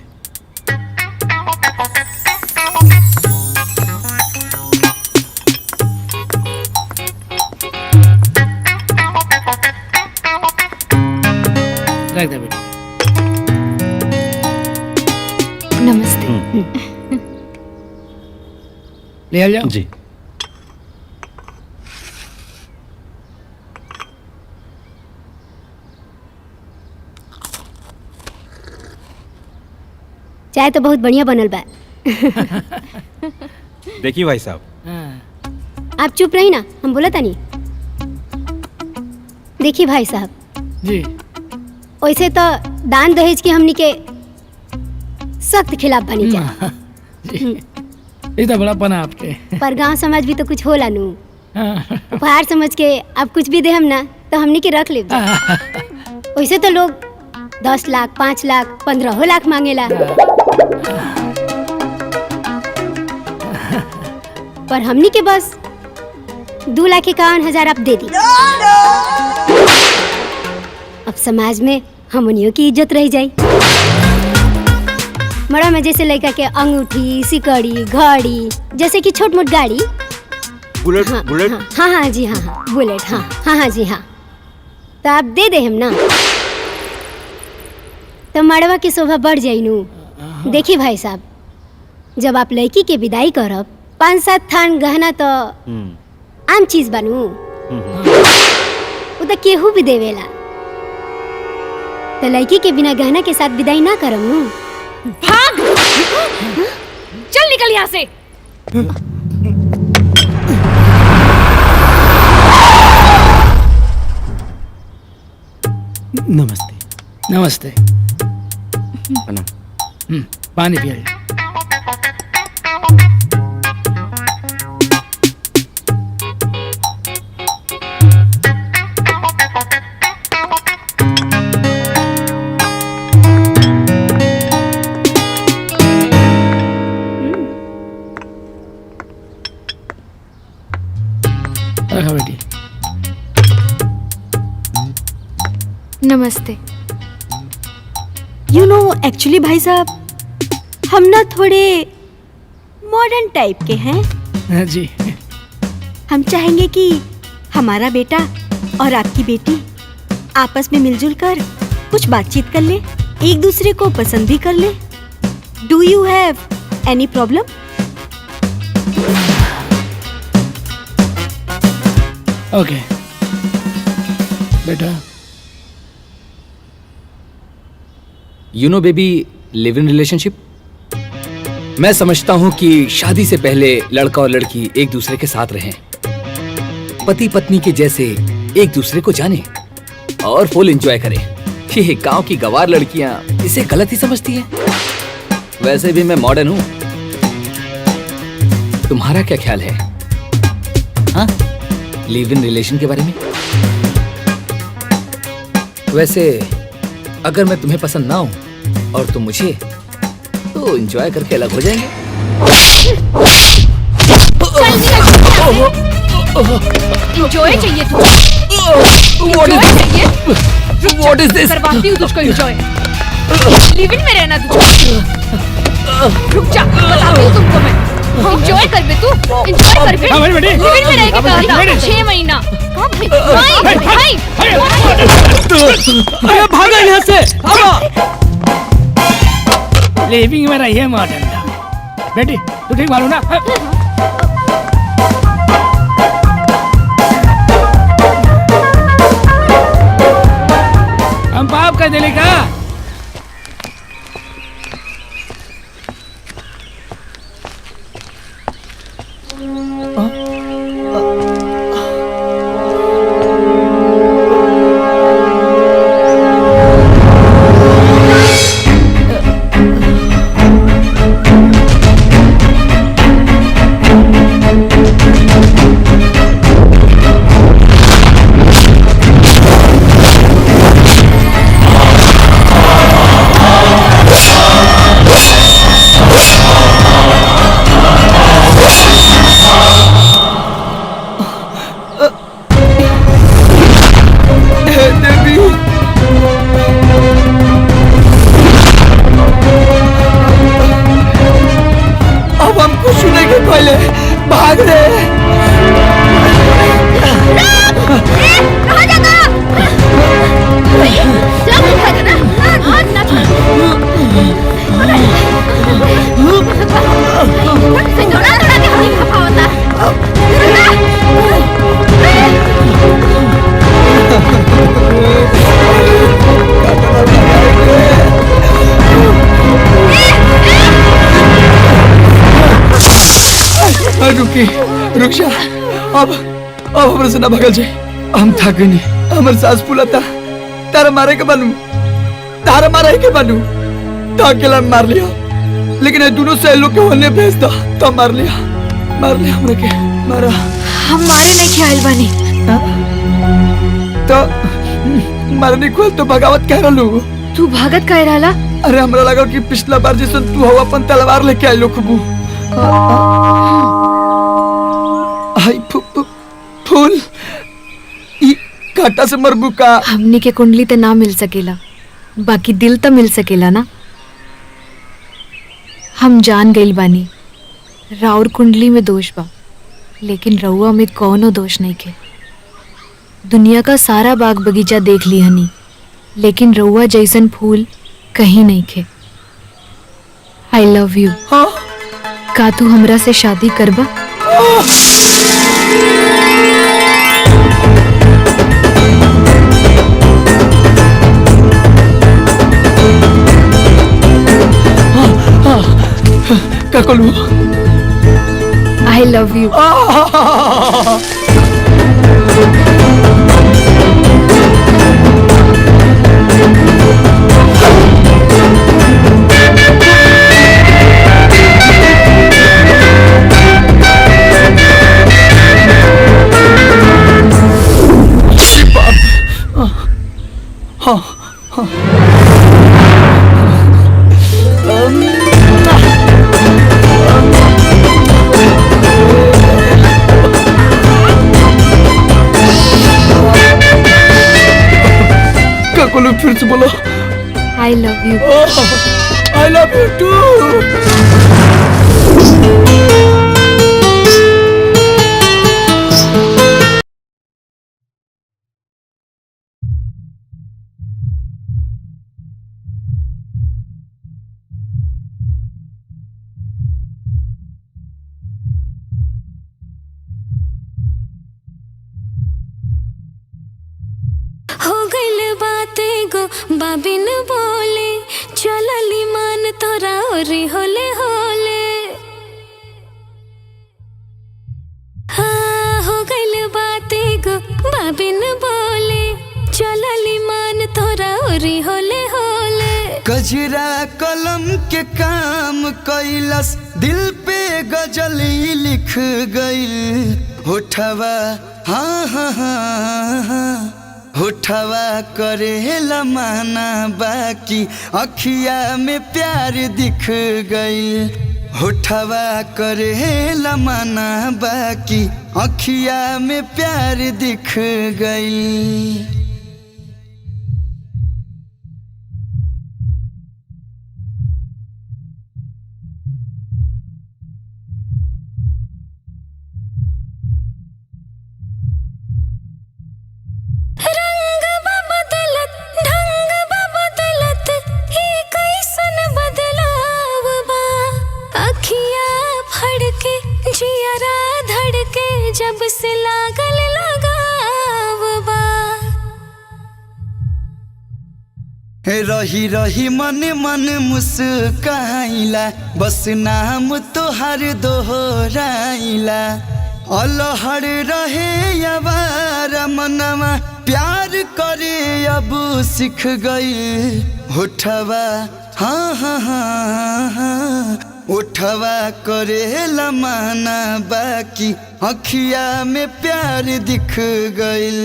रख दे बेटा। नमस्ते। ले आ जाओ। जी। चाय तो बहुत बढ़िया बनल बा। देखिए भाई साहब, आप चुप रही ना, हम बोला था नहीं। देखिए भाई साहब जी, वैसे तो दान दहेज की हमनी के सख्त खिलाफ बनी जा। ये तो बड़ा पना आपके। पर गांव समाज भी तो कुछ होला नू। उपहार समझ के आप कुछ भी दे हम ना तो हमनी के रख ले। वैसे तो लोग 10 लाख 5 लाख 15 लाख मांगेला, पर हमनी के बस 2,51,000 आप दे दी। अब समाज में हमनियों की इज्जत रह जाई। मड़ा में जैसे लड़का के अंगूठी, सिकड़ी, घड़ी, जैसे कि छोट मोट गाड़ी, बुलेट। हाँ, बुलेट। हाँ हाँ जी, हाँ हाँ बुलेट, हाँ हाँ हाँ जी हाँ, तो आप दे दे हम ना, तो मड़वा की शोभा बढ़ जाई नू। देखिए भाई साहब, जब आप लड़की के विदाई करब 5-7 थान गहना तो आम चीज बनू, वो तो केहू भी देवेला। तो लड़की के बिना गहना के साथ विदाई ना करम। भाग, चल निकल यहाँ से। नमस्ते। नमस्ते। पानी पिया। रखा बेटी। नमस्ते। यू नो एक्चुअली भाई साहब, हम ना थोड़े मॉडर्न टाइप के हैं। जी। हम चाहेंगे कि हमारा बेटा और आपकी बेटी आपस में मिलजुल कर कुछ बातचीत कर ले, एक दूसरे को पसंद भी कर ले। Do you have any problem? Okay बेटा। You know baby, live in relationship, मैं समझता हूं कि शादी से पहले लड़का और लड़की एक दूसरे के साथ रहें, पति पत्नी के जैसे एक दूसरे को जाने और फुल एंजॉय करें। ये गांव की गवार लड़कियां इसे गलत ही समझती हैं। वैसे भी मैं मॉडर्न हूं। तुम्हारा क्या ख्याल है हाँ, लिव इन रिलेशन के बारे में? वैसे अगर मैं तुम्हें पसंद ना हूं और तुम मुझे, तो एंजॉय करके अलग हो जाएंगे। एंजॉय चाहिए तुझे? What is this? करवाती हूँ तुझको एंजॉय। लिव इन में रहना तुझको। रुक जा, बताती हूँ तुमको मैं। एंजॉय कर बे तू, एंजॉय कर बे। लिव इन में रह के कहा था 6 महीना। भाई अरे भागा यहाँ से। लिविंग में रहिए मॉडर्न। बेटी तू ठीक मालूम ना? हम पाप कर दिले का? भाग रे। कहाँ जाता? चल भाग ना, आज ना से दौड़ा दौड़ा के हमें खपा होता। रुकी रुक जा। अब हमरे से ना भगल जाए। हम थक गई। हमर सांस फूलता। तारा मारे के बनू, तारा मारे के बनू तो अकेला मार लिया, लेकिन ये दोनों से लोग के होने भेज दो तो मार लिया हमरे के मारा। हम मारे नहीं ख्याल बनी तो मारने को तो बगावत कह रहलू। तू भागत कह रहला? अरे हमरा लगा कि पिछला बार जैसे तू हवा अपन तलवार लेके आइलो खूबू। आई फूल ई काटा से मरबू का? हमनी के कुंडली तो ना मिल सकेला, बाकी दिल तो मिल सकेला ना। हम जान गइल बानी राउर कुंडली में दोष बा, लेकिन रउआ में कौनो दोष नहीं के। दुनिया का सारा बाग बगीचा देख ली हनी, लेकिन रउआ जैसन फूल कहीं नहीं खे। आई लव यू। हाँ? का तू हमरा से शादी करबा? का कलू आई लव यू। हाँ हाँ काकुलू फिर से बोलो। I love you. I love you too. बाबिन बोले चलली मान तोरा ओरी होले होले। हाँ हो गइल बाते गो बाबिन बोले चलली मान तोरा ओरी होले होले। गजरा कलम के काम कैलस दिल पे गजली लिख गइल होठवा। हाँ हाँ हाँ हाँ होठवा करेला माना बाकी अखिया में प्यार दिख गइल। होठवा करेला माना बाकी अखिया में प्यार दिख गइल। जब से लागल लगाव बा रही रही मन मन मुस्काइला बस नाम तोहर दोहराइला। अलहड़ रहे अवारा मनवा प्यार करे अब सीख गई होठवा। हाँ हाँ हाँ हाँ उठवा करेला माना बाकी अखिया में प्यार दिख गइल।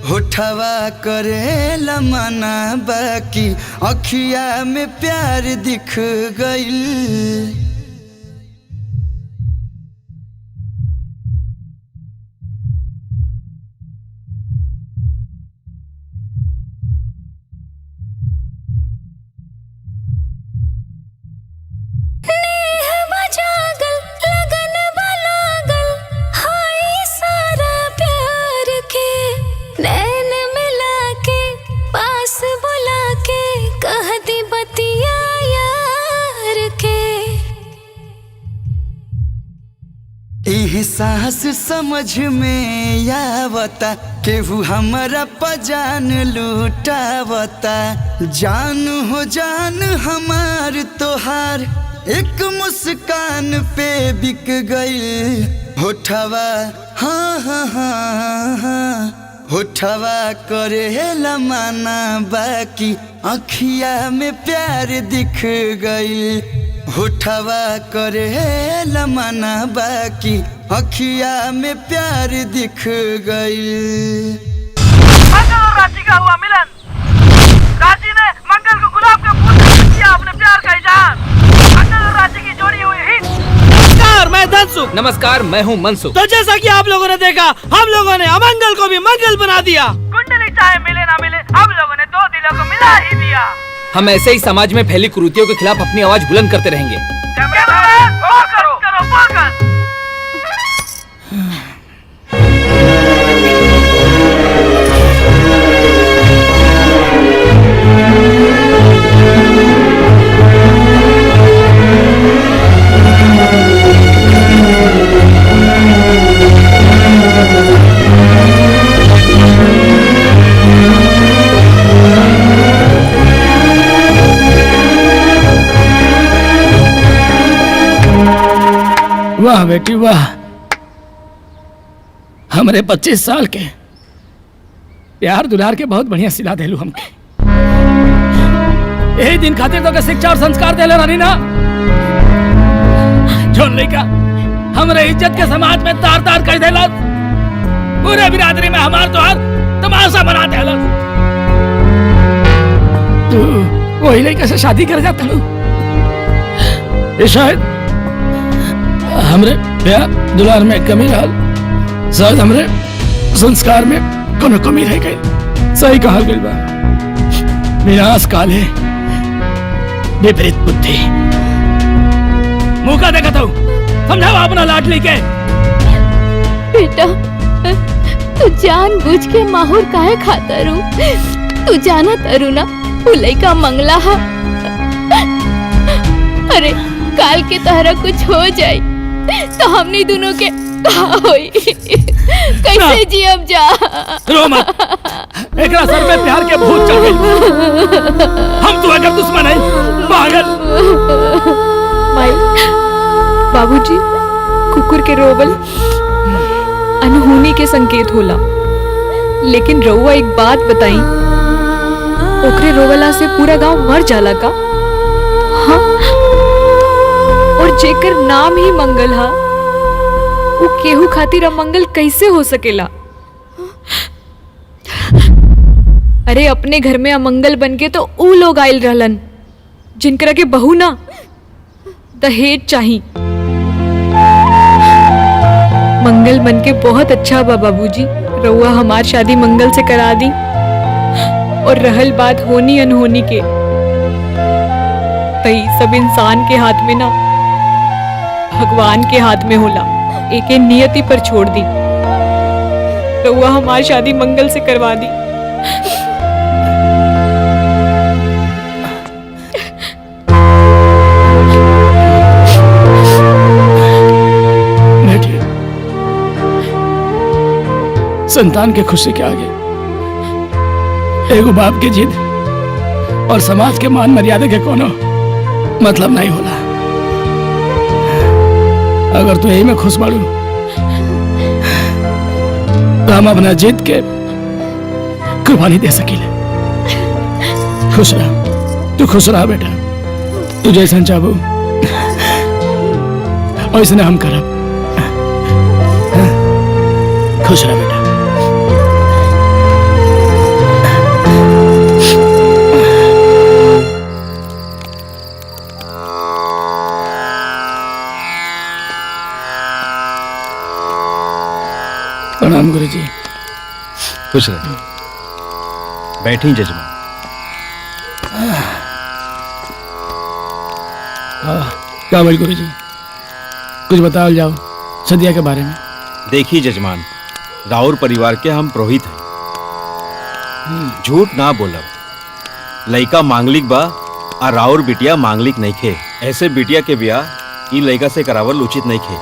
होठवा करेला माना बाकी अखिया में प्यार दिख गइल। एहसास समझ में आवता केहू हमारा पजान लूटावता। जान हो जान हमार तोहार एक मुस्कान पे बिक गइल होठवा। हाँ हाँ हाँ हाँ होठवा करेला माना बाकी अखिया में प्यार दिख गइल। होठवा करेला माना बाकी अखिया में प्यार दिख गइल। राजी का हुआ मिलन। राजी ने मंगल को गुलाब का फूल दिया अपने प्यार का इजहार। मंगल और राजी की जोड़ी हुई हिट। नमस्कार, मैं धनसुख। नमस्कार, मैं हूँ मनसुख। तो जैसा कि आप लोगों ने देखा, हम लोगों ने अमंगल को भी मंगल बना दिया। कुंडली चाहे मिले ना मिले, हम लोगों ने दो दिलों को मिला ही दिया। हम ऐसे ही समाज में फैली कुरीतियों के खिलाफ अपनी आवाज बुलंद करते रहेंगे। वाह बेटी वाह, हमरे 25 साल के प्यार दुलार के बहुत बढ़िया सिला देलू हमके। यही दिन खातिर तो के शिक्षा और संस्कार देले रानी ना। जोन लइका हमरे इज्जत के समाज में तार तार कर देला, पूरे बिरादरी में हमार तोहार तमाशा बना देला। तू वही लइका से शादी कर जाता लू। ये शायद हमरे प्यार दुलार में कमी रहल, शायद हमरे संस्कार में कोनो कमी रह गई। सही कहल गइल बा, विनाश काले विपरीत बुद्धि। मुका देखा था, समझावा अपना लाडली के। बेटा, तू जानबूझ के माहौर काहे खाता रू? तू जाना तारू ना वो लइका मंगला हा। अरे काल के तहरा कुछ हो जाए तो हमने दोनों के का होई? कैसे जियब जा? रो मत, एकरा सर पे प्यार के भूत चढ़ गई। हम तो अगर दुश्मन है पागल। माई, बाबूजी, कुकुर के रोवल अनहोनी के संकेत होला, लेकिन रउआ एक बात बताई, ओकरे रोवला से पूरा गांव मर जाला का? हाँ? और जेकर नाम ही मंगल हा, वो केहू खातिर अमंगल कैसे हो सकेला? अरे अपने घर में अमंगल बनके तो ऊ लोग आयल रहलन जिनकरा के बहू ना दहेज चाही। मंगल बनके बहुत अच्छा बा बाबूजी, रउआ हमार शादी मंगल से करा दी। और रहल बात होनी अनहोनी के, तई सब इंसान के हाथ में ना भगवान के हाथ में होला। एके नियति पर छोड़ दी, रउआ हमार शादी मंगल से करवा दी। संतान के खुशी के आगे एगो बाप के जिद और समाज के मान मर्यादा के कोनो मतलब नहीं होला। अगर तू यही में खुश बाड़ू तो हम अपना जिद के कुर्बानी दे सकीले। खुश रह, तू खुश रह बेटा, तू जैसन चाहबू वैसने हम करब। खुश रह बेटा। प्रणाम गुरुजी। खुश रहे, बैठी जजमान। क्या बोल गुरुजी, कुछ बताओ जाओ सदिया के बारे में। देखिए जजमान, राउर परिवार के हम पुरोहित हैं, झूठ ना बोलब। लइका मांगलिक बा और राउर बिटिया मांगलिक नहीं खे। ऐसे बिटिया के ब्याह ई लइका से करावल उचित नहीं खे।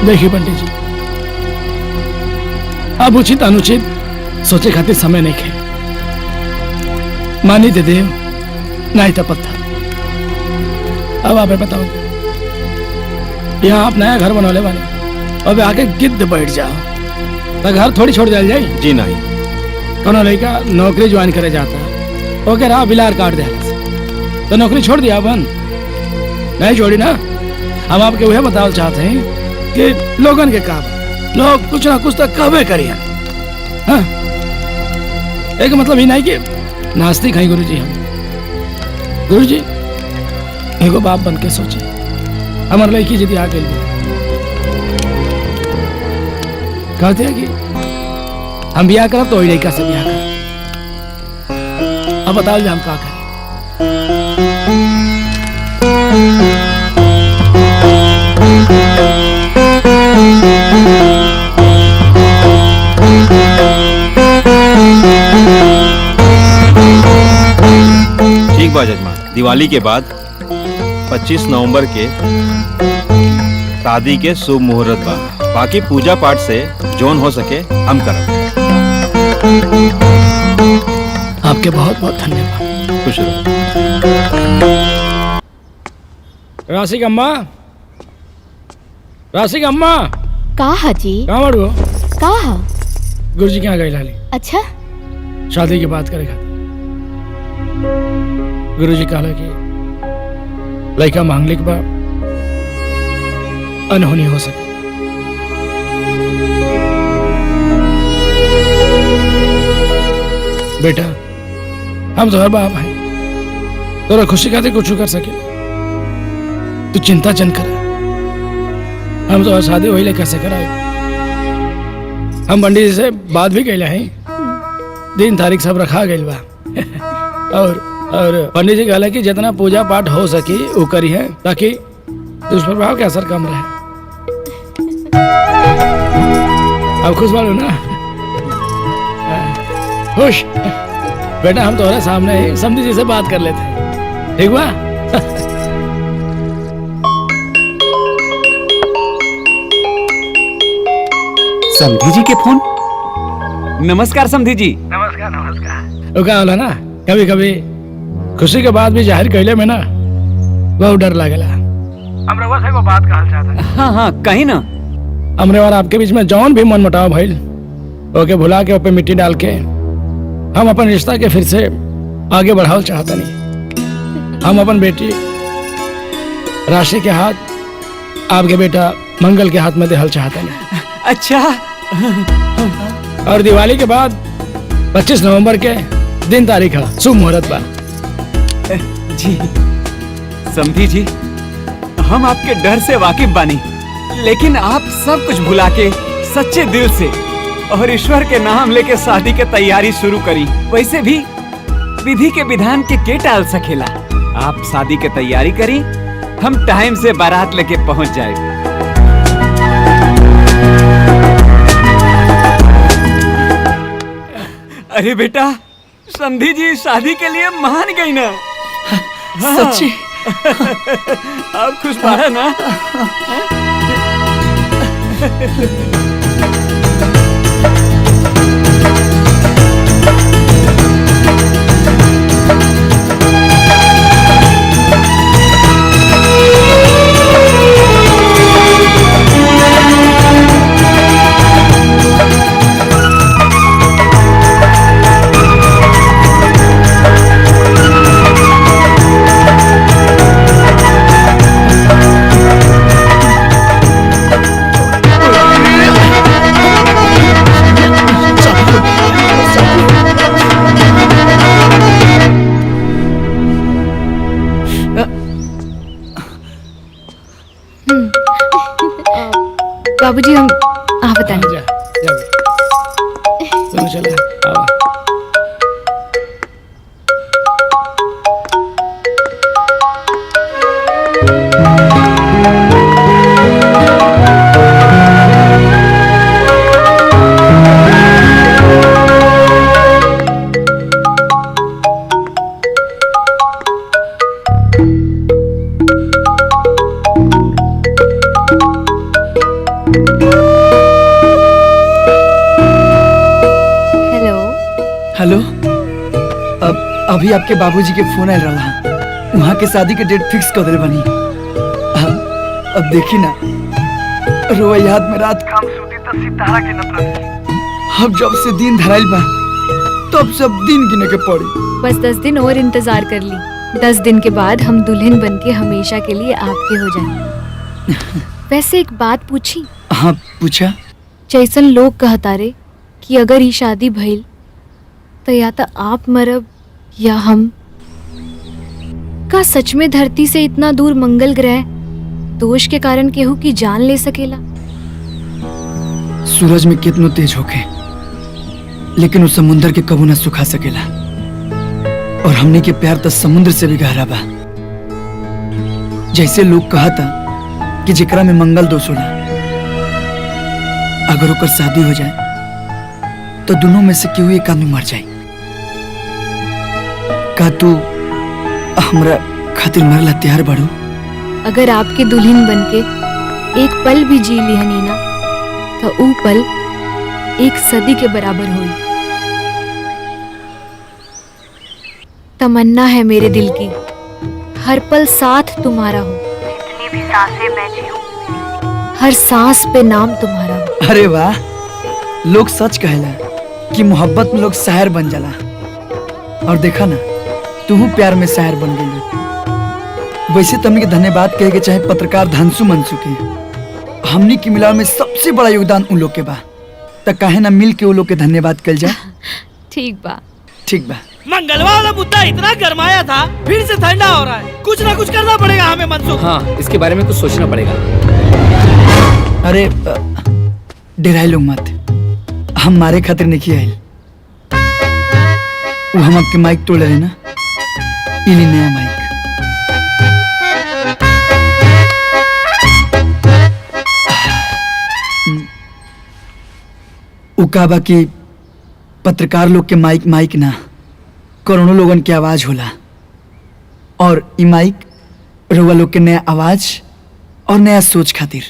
देखिए पंडित जी, अब उचित अनुचित सोचे खातिर समय नहीं खे। मानी दे देव नहीं तो पत्थर। अब आप बताओ, यहाँ आप नया घर बनवाने वाले, अब आके गिद्ध बैठ जाओ तो घर थोड़ी छोड़ जाए जाए। जी नहीं, कोनो लड़का नौकरी ज्वाइन करे जाता ओके रहा बिलार काट दे तो नौकरी छोड़ दिया अपन नहीं छोड़ी ना। हम आपके वह बताओ चाहते हैं कि लोगन के काम लोग कुछ ना कुछ तो कहबे करिए। हाँ? एक मतलब ही नहीं कि नास्तिक हैं गुरुजी। हम गुरुजी एगो बाप बन के सोचे, हमारे लड़की यदि आ गई कहते हैं कि हम ब्याह करब तो वही लड़का से ब्याह कर। अब बताओ हम क्या करें। ठीक बा जजमान, दिवाली के बाद 25 नवंबर के शादी के शुभ मुहूर्त बा। बाकी पूजा पाठ से जोन हो सके हम करब। आपके बहुत बहुत धन्यवाद। खुश रहो। राशि अम्मा, राशि अम्मा का हाजी कहाँ बड़ो? का हा? गुरुजी के यहाँ गई लाली अच्छा शादी की बात करे खातिर। गुरुजी कहला कि लड़का मांगलिक बा अनहोनी हो सके। बेटा हम तुम्हारे बाप हैं, तोरा खुशी खातिर कुछ कर सके, तू चिंता चन कर। हम तो शादी वही कैसे कराए। हम पंडित जी से बात भी कैले हैं, दिन तारीख सब रखा गई बा और पंडित जी कहला कि जितना पूजा पाठ हो सके वो करी है ताकि दुष्प्रभाव के असर कम रहे। अब खुश बालो ना? खुश बेटा, हम तुम्हारे सामने ही समझी जी से बात कर लेते हैं, ठीक बा? समधी जी के फोन। नमस्कार समधी जी। नमस्कार नमस्कार। वो क्या होला ना, कभी कभी खुशी के बाद भी जाहिर कैले में ना बहुत डर लगेला। हम रउआ से को बात कहल चाहते हैं। हाँ हाँ कहीं ना। हमरे और आपके बीच में जौन भी मन मुटाव भइल ओके भुला के ऊपर मिट्टी डाल के हम अपन रिश्ता के फिर से आगे बढ़ाओ चाहता नहीं। हम अपन बेटी राशि के हाथ आपके बेटा मंगल के हाथ में देहल चाहता नहीं। अच्छा। और दिवाली के बाद 25 नवंबर के दिन तारीख है, शुभ मुहूर्त बा। जी समधी जी, हम आपके डर से वाकिफ बानी, लेकिन आप सब कुछ भुला के सच्चे दिल से और ईश्वर के नाम लेके शादी के तैयारी शुरू करी। वैसे भी विधि के विधान के टाल सकेला। आप शादी के तैयारी करी, हम टाइम से बारात लेके पहुंच जाए। अरे बेटा, समधी जी शादी के लिए मान गई ना? सच्ची? आप खुश पड़ा ना? बाबूजी हम बताएं। जा, चलो आओ। हेलो, अभी आपके बाबूजी के फोन आयल रहा, वहाँ के शादी के डेट फिक्स कर दिले बनी। अब देखी ना, रोआ याद में रात काम सूती तो सितारा के नफरत। अब जब से दिन धराइल बा तब सब दिन गिने के पड़ी। बस 10 दिन और इंतजार कर ली। 10 दिन के बाद हम दुल्हन बनके हमेशा के लिए आपके हो जाएंगे। वैसे एक बात पूछी? हाँ पूछा। जैसन लोग कहता रे कि अगर ये शादी भइल तो या तो आप मरब या हम। का सच में धरती से इतना दूर मंगल ग्रह दोष के कारण केहू की जान ले सकेला? सूरज में कितनो तेज होके लेकिन उस समुंदर के कबू न सुखा सकेला। और हमने के प्यार तो समुद्र से भी गहरा बा। जैसे लोग कहा था कि जेकरा में मंगल दोष होला, अगर ओकर शादी हो जाए तो दोनों में से केहू एक आदमी मर जाए। का तू हमरा खातिर मरला तैयार बाड़ू? अगर आपके दुल्हन बनके एक पल भी जी ली हनीना तो ऊ पल एक सदी के बराबर हुई। तमन्ना है मेरे दिल की, हर पल साथ तुम्हारा हो। जितनी भी सांसें मैं जीऊं, हर सांस पे नाम तुम्हारा। अरे वाह, लोग सच कहेला कि मोहब्बत में लोग शायर बन जाला, और देखा ना तू प्यार में शायर बन गई। वैसे तुमने के धन्यवाद कहे के चाहे पत्रकार धांसू मनसू के, हमनी की मिलान में सबसे बड़ा योगदान उन लोग के बा, त काहे ना मिल के उन लोग के धन्यवाद कल जाए। ठीक बा। ठीक बा। मंगलवार वाला मुद्दा इतना गरमाया था, फिर से ठंडा हो रहा है। कुछ ना कुछ करना पड़ेगा हमें मनसुख। हाँ, इसके बारे में कुछ सोचना पड़ेगा। अरे डेराई लोग मत, हम मारे खातिर नहीं आइल। वो हम आपके माइक तोड़ रहे ना, इली नया माइक। उकाबा की पत्रकार लोग के माइक माइक ना, करोड़ों लोगन की आवाज होला, और ई माइक रउआ लोग के नया आवाज और नया सोच खातिर।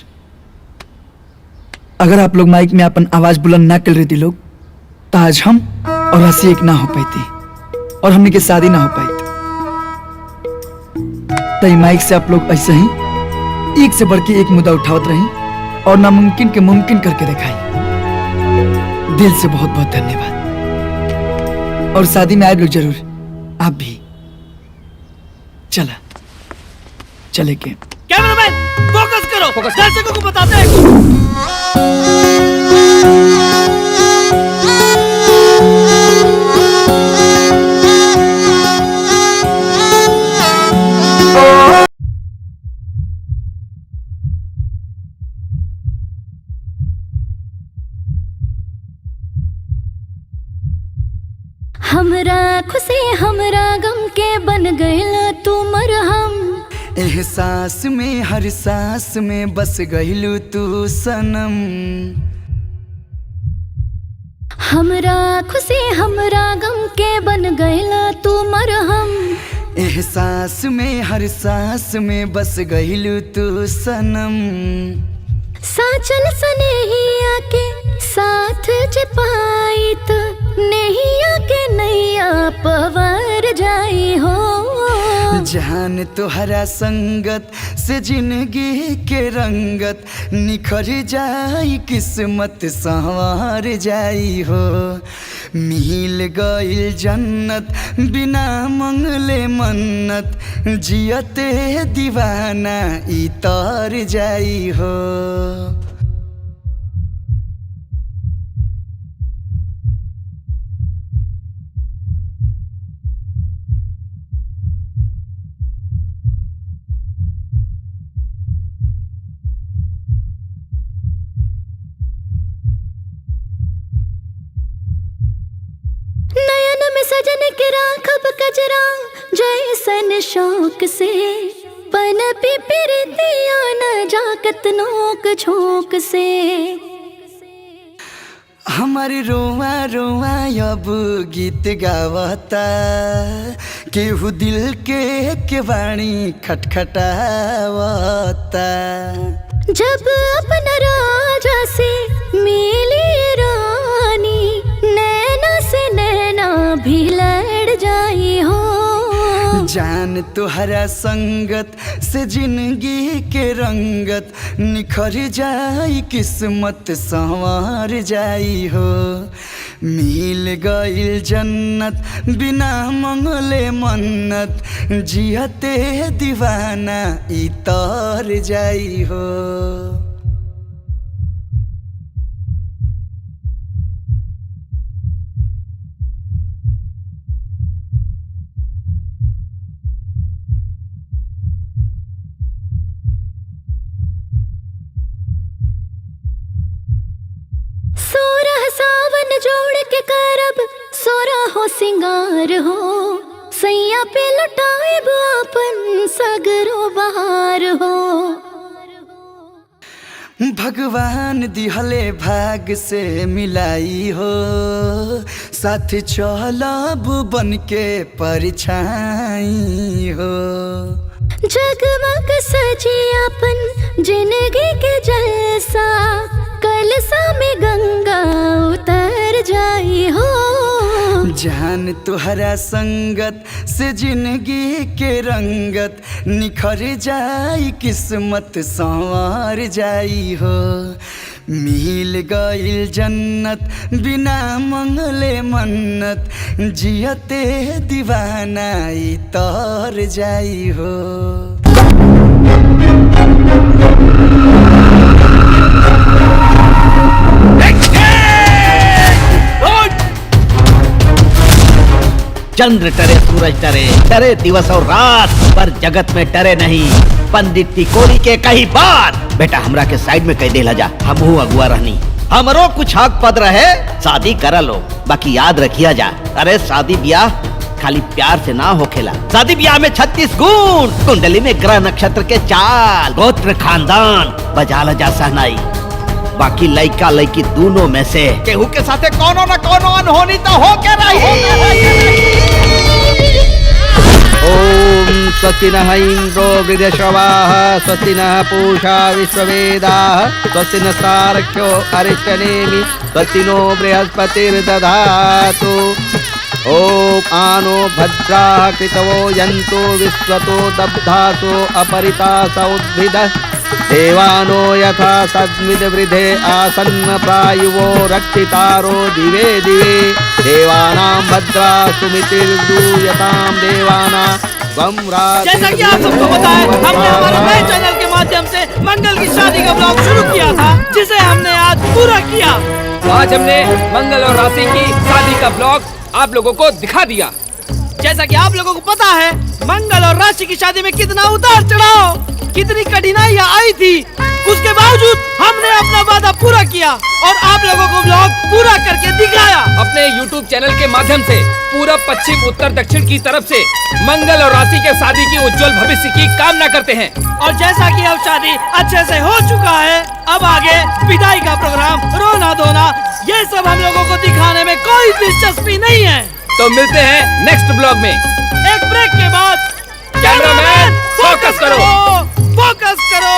अगर आप लोग माइक में अपन आवाज बुलंद ना कर रही थी लोग, तो आज हम और हंसी एक ना हो पाती, और हमने की शादी ना हो पाई। तो माइक से आप लोग ऐसे ही एक से बढ़ के एक मुद्दा उठावत रही, और नामुमकिन के मुमकिन करके दिखाई। दिल से बहुत बहुत धन्यवाद, और शादी में आए लोग जरूर, आप भी। चला चले के कैमरामैन फोकस करो, दर्शकों को बताते हैं। हमरा खुशी हमरा गम के बन गइल तू मरहम। एहसास में हर सांस में बस गइलू तू सनम। हमरा खुशी हमरा गम के बन गइल तू मरहम। एहसास में हर सांस में बस गइलू तू सनम। साचल सनेहिया के साथ जपाई तो नैया के नैया पवर जाई हो। जान तुहरा संगत से जिंदगी के रंगत निखर जाई, किस्मत संवार जाई हो। मिल गइल जन्नत बिना मंगले मन्नत, जियते दीवाना ई तर जाई हो। नयन में सजन के राखब कजरा जैसन शौक से, पन पिरतिया न जाकत नोक झोंक से। हमारे रोआ रोआ अब गीत गावता, केहू दिल के वाणी खटखटावता। जब अपन राजा से मिली रानी, नैना से नैना भी लड़ जाई हो। जान तुहरा संगत से जिंदगी के रंगत निखर जाई, किस्मत संवार जाई हो। मिल गइल जन्नत बिना मंगले मन्नत, जियते दीवाना ई तर जाई हो। सावन जोड़ के करब सोरा हो सिंगार हो। सैया पे लुटाएब अपन सगरो बहार हो। भगवान दिहले भाग से मिलाई हो, साथ चलब बन के परछाई हो। जगमग सजी अपन जिंदगी के जलसा, कलसा में गंगा उतर जाई हो। जान तुहरा संगत से जिंदगी के रंगत निखर जाई, किस्मत संवार जाई हो। मिल गईल जन्नत बिना मंगले मन्नत, जियते दीवानाई तर जाई हो। चंद्र टरे सूरज टरे, टरे दिवस और रात, पर जगत में टरे नहीं पंडित तिकोरी के कहीं बात। बेटा हमरा के साइड में कह देला जा, हमहू अगुआ रहनी, हमरो कुछ हक पद रहे, शादी करा लो, बाकी याद रखिया जा। अरे शादी ब्याह खाली प्यार से ना होखेला, शादी ब्याह में 36 गुण, कुंडली में ग्रह नक्षत्र के चाल, गोत्र खानदान, बजाला जा सहनाई। बाकी लड़का लड़की दोनों में से केहू के साथे कोनो न कोनो अनहोनी तो हो के रही। ओम स्वस्ति नः इंद्रो वृद्धश्रवाः, स्वस्ति नः पूषा विश्ववेदाः, स्वस्ति नस्तार्क्ष्यो अरिष्टनेमि, स्वस्ति नो बृहस्पतिर्दधातु। ओम आनो भद्राः कृतवो यन्तु विश्वतो दब्धासो अपरितास उद्भिदः, देवानो यथा सद्मिद वृधे आसन्न प्रायुवो रक्षितारो दिवे दिवे, देवानां भद्रा सुमितिर्दूयतां देवानां स्वं रात्रि। जैसा कि आप सबको पता है, हमने हमारे नए चैनल के माध्यम से मंगल की शादी का ब्लॉग शुरू किया था, जिसे हमने आज पूरा किया। आज हमने मंगल और राशि की शादी का ब्लॉग आप लोगों को दिखा दिया। जैसा कि आप लोगों को पता है, मंगल और राशि की शादी में कितना उतार चढ़ाव, कितनी कठिनाइयाँ आई थी, उसके बावजूद हमने अपना वादा पूरा किया और आप लोगों को ब्लॉग पूरा करके दिखाया। अपने YouTube चैनल के माध्यम से पूरब पश्चिम उत्तर दक्षिण की तरफ से मंगल और राशि के शादी की उज्जवल भविष्य की कामना करते हैं। और जैसा कि अब शादी अच्छे से हो चुका है, अब आगे विदाई का प्रोग्राम, रोना धोना, ये सब हम लोगों को दिखाने में कोई दिलचस्पी नहीं है। तो मिलते हैं नेक्स्ट ब्लॉग में। एक ब्रेक के बाद कैमरामैन फोकस करो, फोकस करो।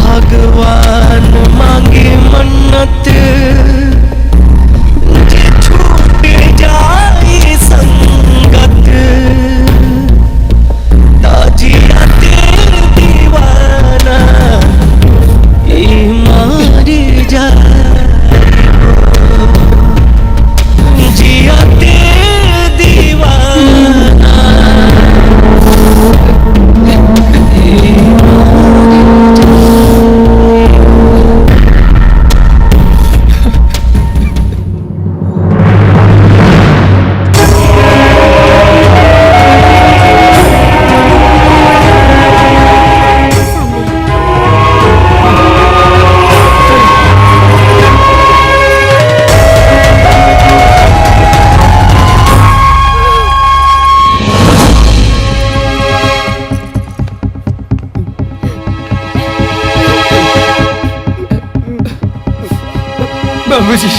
भगवान मांगे मन्नत, जे छू बाबूजी।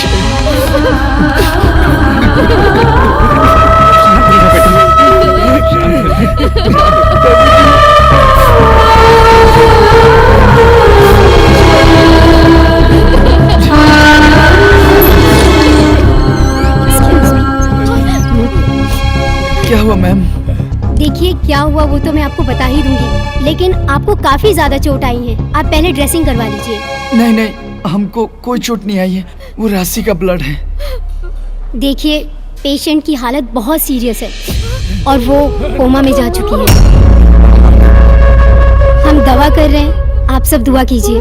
क्या हुआ मैम? देखिए क्या हुआ वो तो मैं आपको बता ही दूंगी, लेकिन आपको काफी ज्यादा चोट आई है। आप पहले ड्रेसिंग करवा लीजिए। नहीं नहीं, हमको कोई चोट नहीं आई है, वो राशि का ब्लड है। देखिए पेशेंट की हालत बहुत सीरियस है और वो कोमा में जा चुकी है। हम दवा कर रहे हैं, आप सब दुआ कीजिए।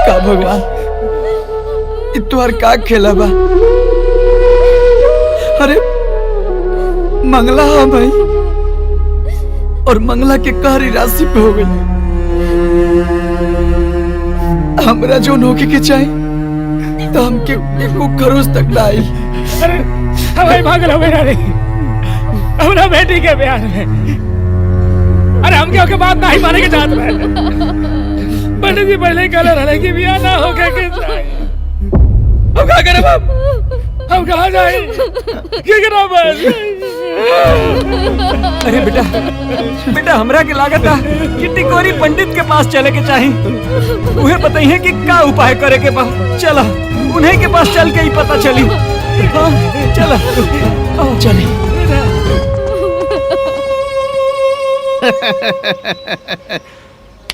का भगवान, इतवार का खेला बा? अरे मंगला हाँ भाई, और मंगला के कहरी राशि पे हो गई। हमरा जो नौके के चाहिए तो हमके एको खरोच तक ना आई। अरे हमारी भाग लो मेरा नहीं, अपना बेटी के प्यार में। अरे हम क्या के बात ना ही माने के चाहते हैं। पंडित जी पहले कलर रहे कि बिया ना हो के चाहिए। हम क्या करें बाप? हम कहाँ जाए? क्या करा बस? अरे बेटा बेटा, हमरा के लागत है कि टिकोरी पंडित के पास चले के चाहिए। उन्हें बताइए कि क्या उपाय करे के बा। चला उन्हीं के पास चल के ही पता चली। हाँ, चला चले।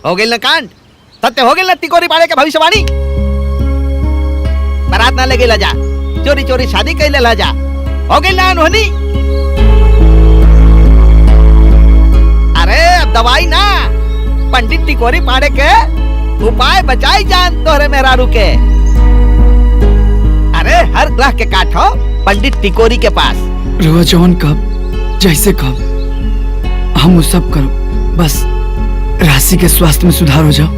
हो गई ना कांड, सत्य हो गई ना टिकोरी पाड़े के भविष्यवाणी। बारात ना लगे जा, चोरी चोरी शादी कैले ला जा। हो गई ना अनहोनी। अरे अब दवाई ना, पंडित टिकोरी पाड़े के उपाय बचाई जान तोहरे मेहरारू के। अरे हर ग्रह के काठो पंडित टिकोरी के पास। रुआ जवन कब जैसे कब हम वो सब करो, बस राशि के स्वास्थ्य में सुधार हो जाओ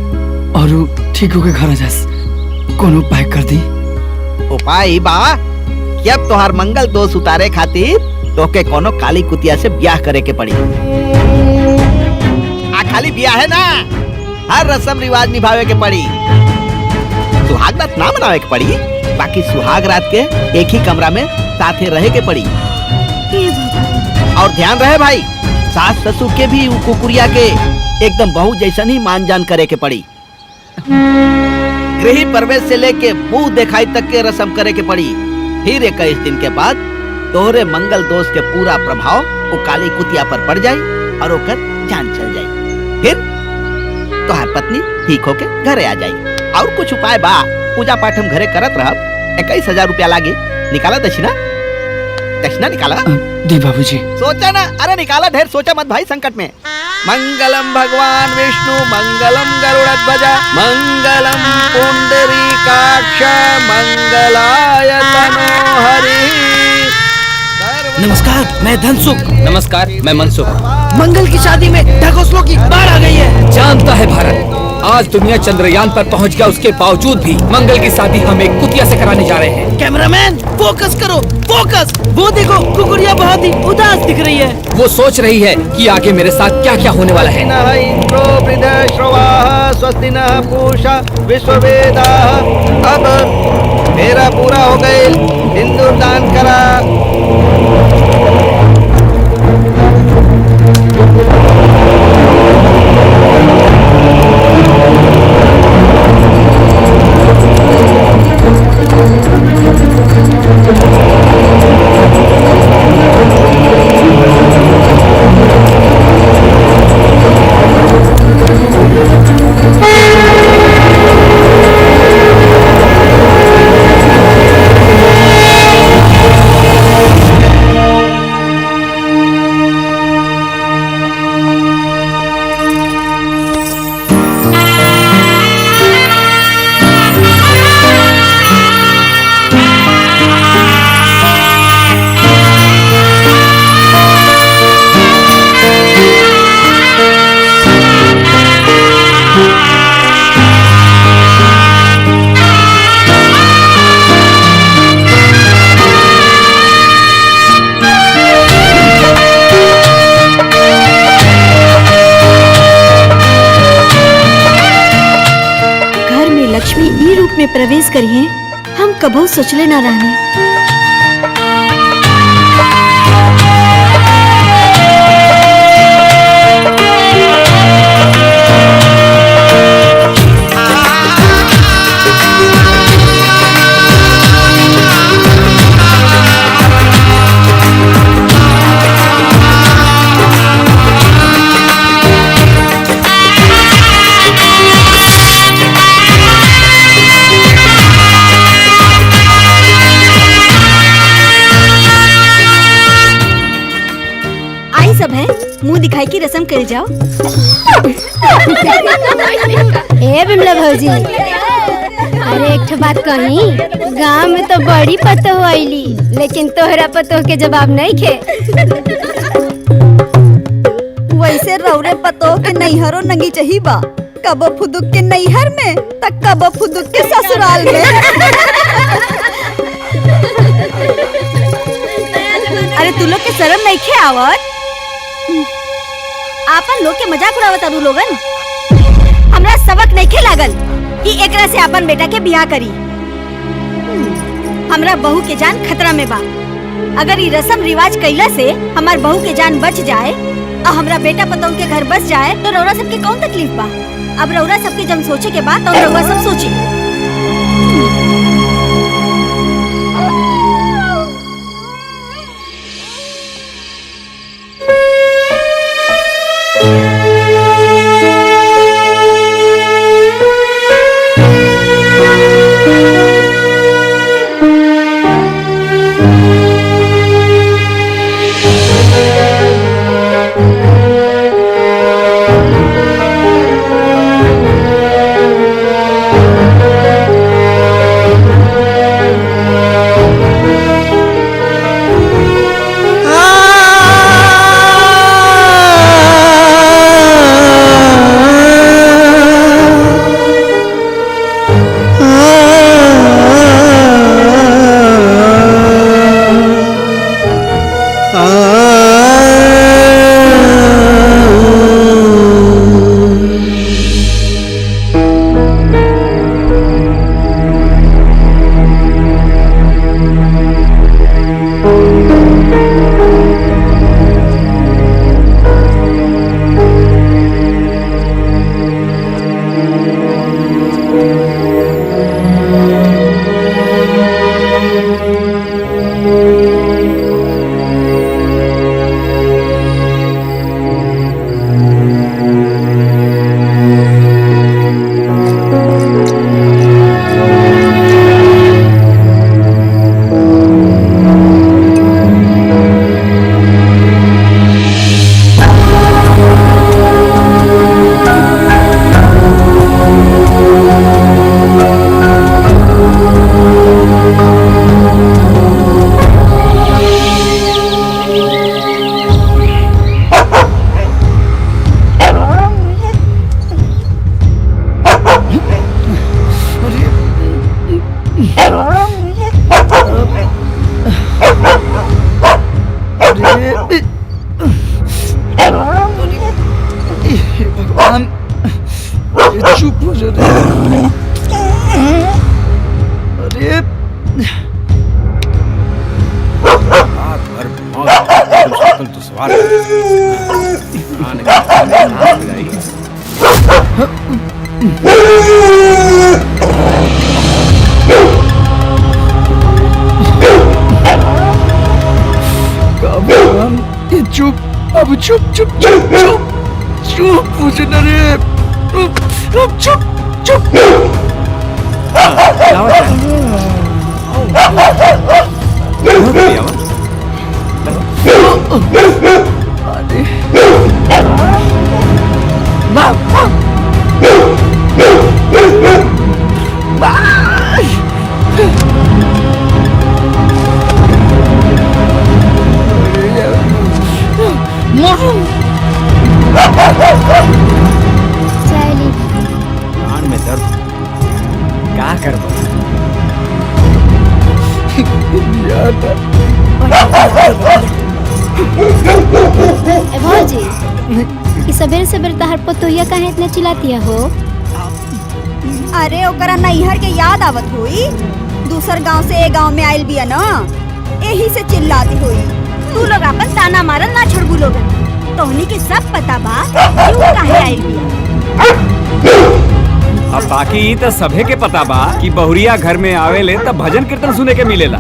और वो ठीक होके घर आ जाए। कौन उपाय कर दी? उपाय बा कि अब तोहार मंगल दोष उतारे खातिर तोके कोनो काली कुतिया से ब्याह करे के पड़ी। आ खाली ब्याह है ना, हर रस्म रिवाज निभावे के पड़ी। सुहाग रात ना मनावे के पड़ी, बाकी सुहाग रात के एक ही कमरा में साथे रहे के पड़ी। और ध्यान रहे भाई, सास ससुर के भी कुकुरिया के एकदम बहू जैसन ही मान जान करे के पड़ी। गृह प्रवेश से लेके मुंह दिखाई तक के रस्म करे के पड़ी। फिर 21 दिन के बाद तोहरे मंगल दोष के पूरा प्रभाव वो काली कुतिया पर पड़ जाये और ओकर जान चल जाये। फिर तोहर पत्नी ठीक होके घरे आ जाये। और कुछ उपाय बा, पूजा पाठ हम घरे करत रहब। 21,000 रुपया लागे, निकाला दक्षिणा। दक्षिणा निकाला दी बाबूजी। सोचा ना, अरे निकाला, ढेर सोचा मत भाई संकट में। मंगलम भगवान विष्णु मंगलम गरुड़ध्वज मंगलम पुंडरीकाक्ष मंगलाय तनोहरि। नमस्कार, मैं धनसुख। नमस्कार, मैं मनसुख। मंगल की शादी में ढकोसलों की बाढ़ आ गई है। जानता है भारत, आज दुनिया चंद्रयान पर पहुंच गया, उसके बावजूद भी मंगल की शादी हम एक कुतिया से कराने जा रहे हैं। कैमरामैन फोकस करो, फोकस। वो देखो कुकुरिया बहुत ही उदास दिख रही है। वो सोच रही है कि आगे मेरे साथ क्या क्या होने वाला है। नः इंद्रो वृद्धश्रवाः स्वस्ति नः पूषा विश्ववेदाः। अब मेरा पूरा हो गए, सिंदूर दान करा। ई रूप में प्रवेश करिए हम कबो सोचले ना रहने। मुंह दिखाई की रस्म कर जाओ। ए बिमला भौजी, अरे एक ठो बात कही, गांव में तो बड़ी पतो आईली, लेकिन तोहरा पतो के जवाब नहीं खे। वैसे रौरे पतो के नैहरो नंगी चाहिए बा, कबो फुदुक के नैहर में तक कबो फुदुक के ससुराल में। अरे तू लोग के शर्म नहीं खे आवत? आपन लोग के मजाक उड़ावत अरु लोगन। हमरा सबक नहीं खे लागल कि एकरा से अपन बेटा के बियाह करी। हमरा बहू के जान खतरा में बा। अगर ये रस्म रिवाज कैला से हमार बहू के जान बच जाए और हमरा बेटा पतों के घर बस जाए तो रौरा सबके कौन तकलीफ बा? अब रौरा सबके जब सोचे के बाद तो रौरा सब सोची। भगवान, चुप हो जा। अरे तो सवाल चुप, अब चुप चुप चुप चुप चुप मुझे न रे, चुप चुप चुप। कान में दर्द क्या कर भौजी, कि सवेरे सवेरे तहर पतोहिया काहे इतने चिल्लाती हो? अरे ओकरा नैहर के याद आवत होई, दूसर गांव से एक गांव में आइल बिया ना, यही से चिल्लाती होई। तू लोग अपन ताना मारन ना छोड़बू लोगन, तोहनी के सब पता बा क्यों काहे आइल बिया। अब बाकी तो सभे के पता बा कि बहुरिया घर में आवेले तब भजन कीर्तन सुने के मिलेला।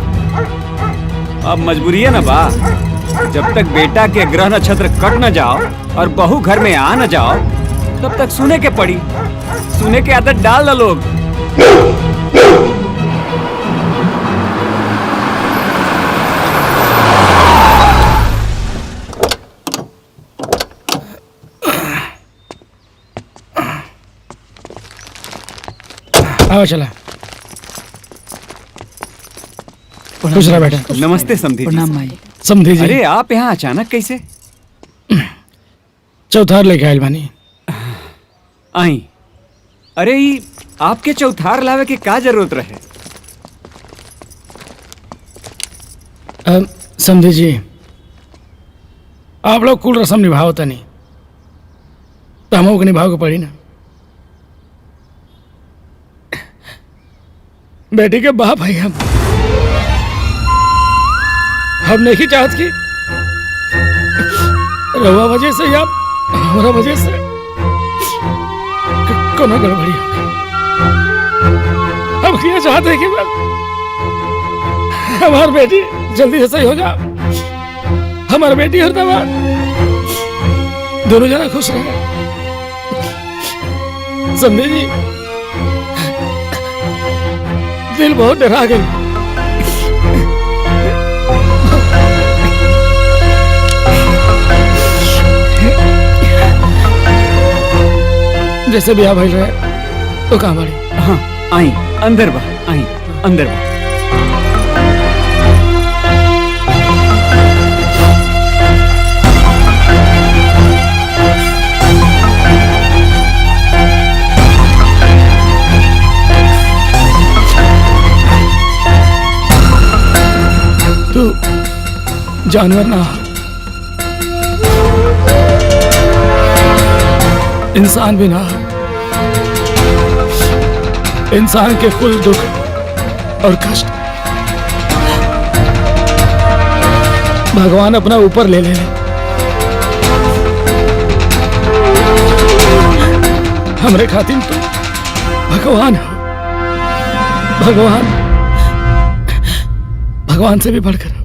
अब मजबूरी है ना बा, जब तक बेटा के ग्रह नक्षत्र कट न जाओ और बहू घर में आ न जाओ तब तक सुने के पड़ी। सुने के आदत डाल लो लोग। आओ चला। खुश रहा बेटा। नमस्ते समधी जी। माई। समझी जी। अरे आप यहाँ अचानक कैसे? चौथार लेके आयल बानी। आई। अरे ये आपके चौथार लावे के का जरूरत रहे? समझी जी, आप लोग कुल रस्म निभाओ तनी, तो हम लोग निभाओ के पड़ी ना। बेटी के बाप है हम नहीं चाहत कि रवा वजह से या हमारा वजह से कोनो गड़बड़ी हो। हम ये चाहते हैं कि हमारी बेटी जल्दी से सही हो जाए, हमारी बेटी और दवा दोनों जना खुश रहे। समझे जी, दिल बहुत डरा गई। जैसे भी आप भाई रहे तो कहाँ बड़ी। हाँ आई अंदर बा, आई अंदर बा। तू जानवर ना, इंसान भी ना। इंसान के कुल दुख और कष्ट भगवान अपना ऊपर ले ले। हमरे खातिर तो भगवान हो, भगवान, भगवान से भी बढ़कर।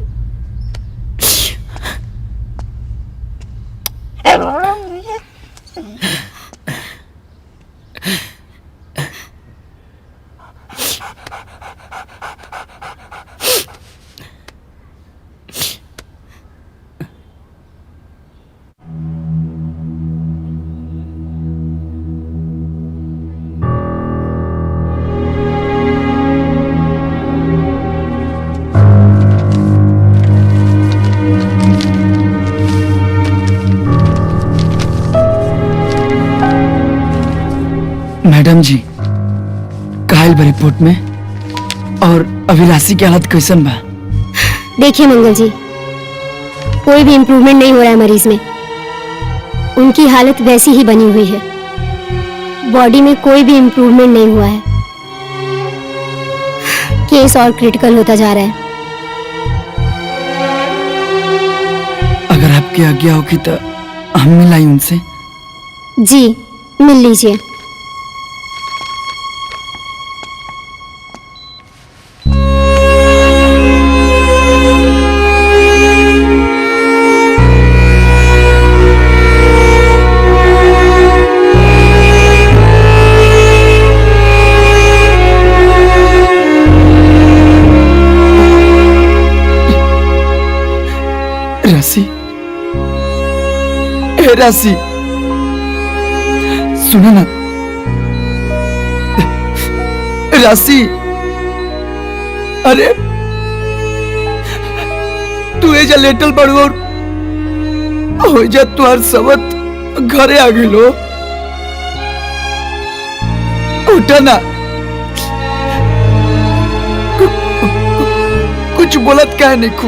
मैडम जी, कायल बा रिपोर्ट में, और अभिलाषी की हालत कैसन बा? देखिए मंगल जी, कोई भी इम्प्रूवमेंट नहीं हो रहा है मरीज में। उनकी हालत वैसी ही बनी हुई है, बॉडी में कोई भी इम्प्रूवमेंट नहीं हुआ है। केस और क्रिटिकल होता जा रहा है। अगर आपकी आज्ञा होगी तो हम मिलाई उनसे। जी मिल लीजिए। राशि, सुनो ना राशि। अरे तू एजा लेटल बड़ू और हो जा तुहार सबत घरे आ गई लो। उठा ना, कुछ बोलत काहे नहीं खू।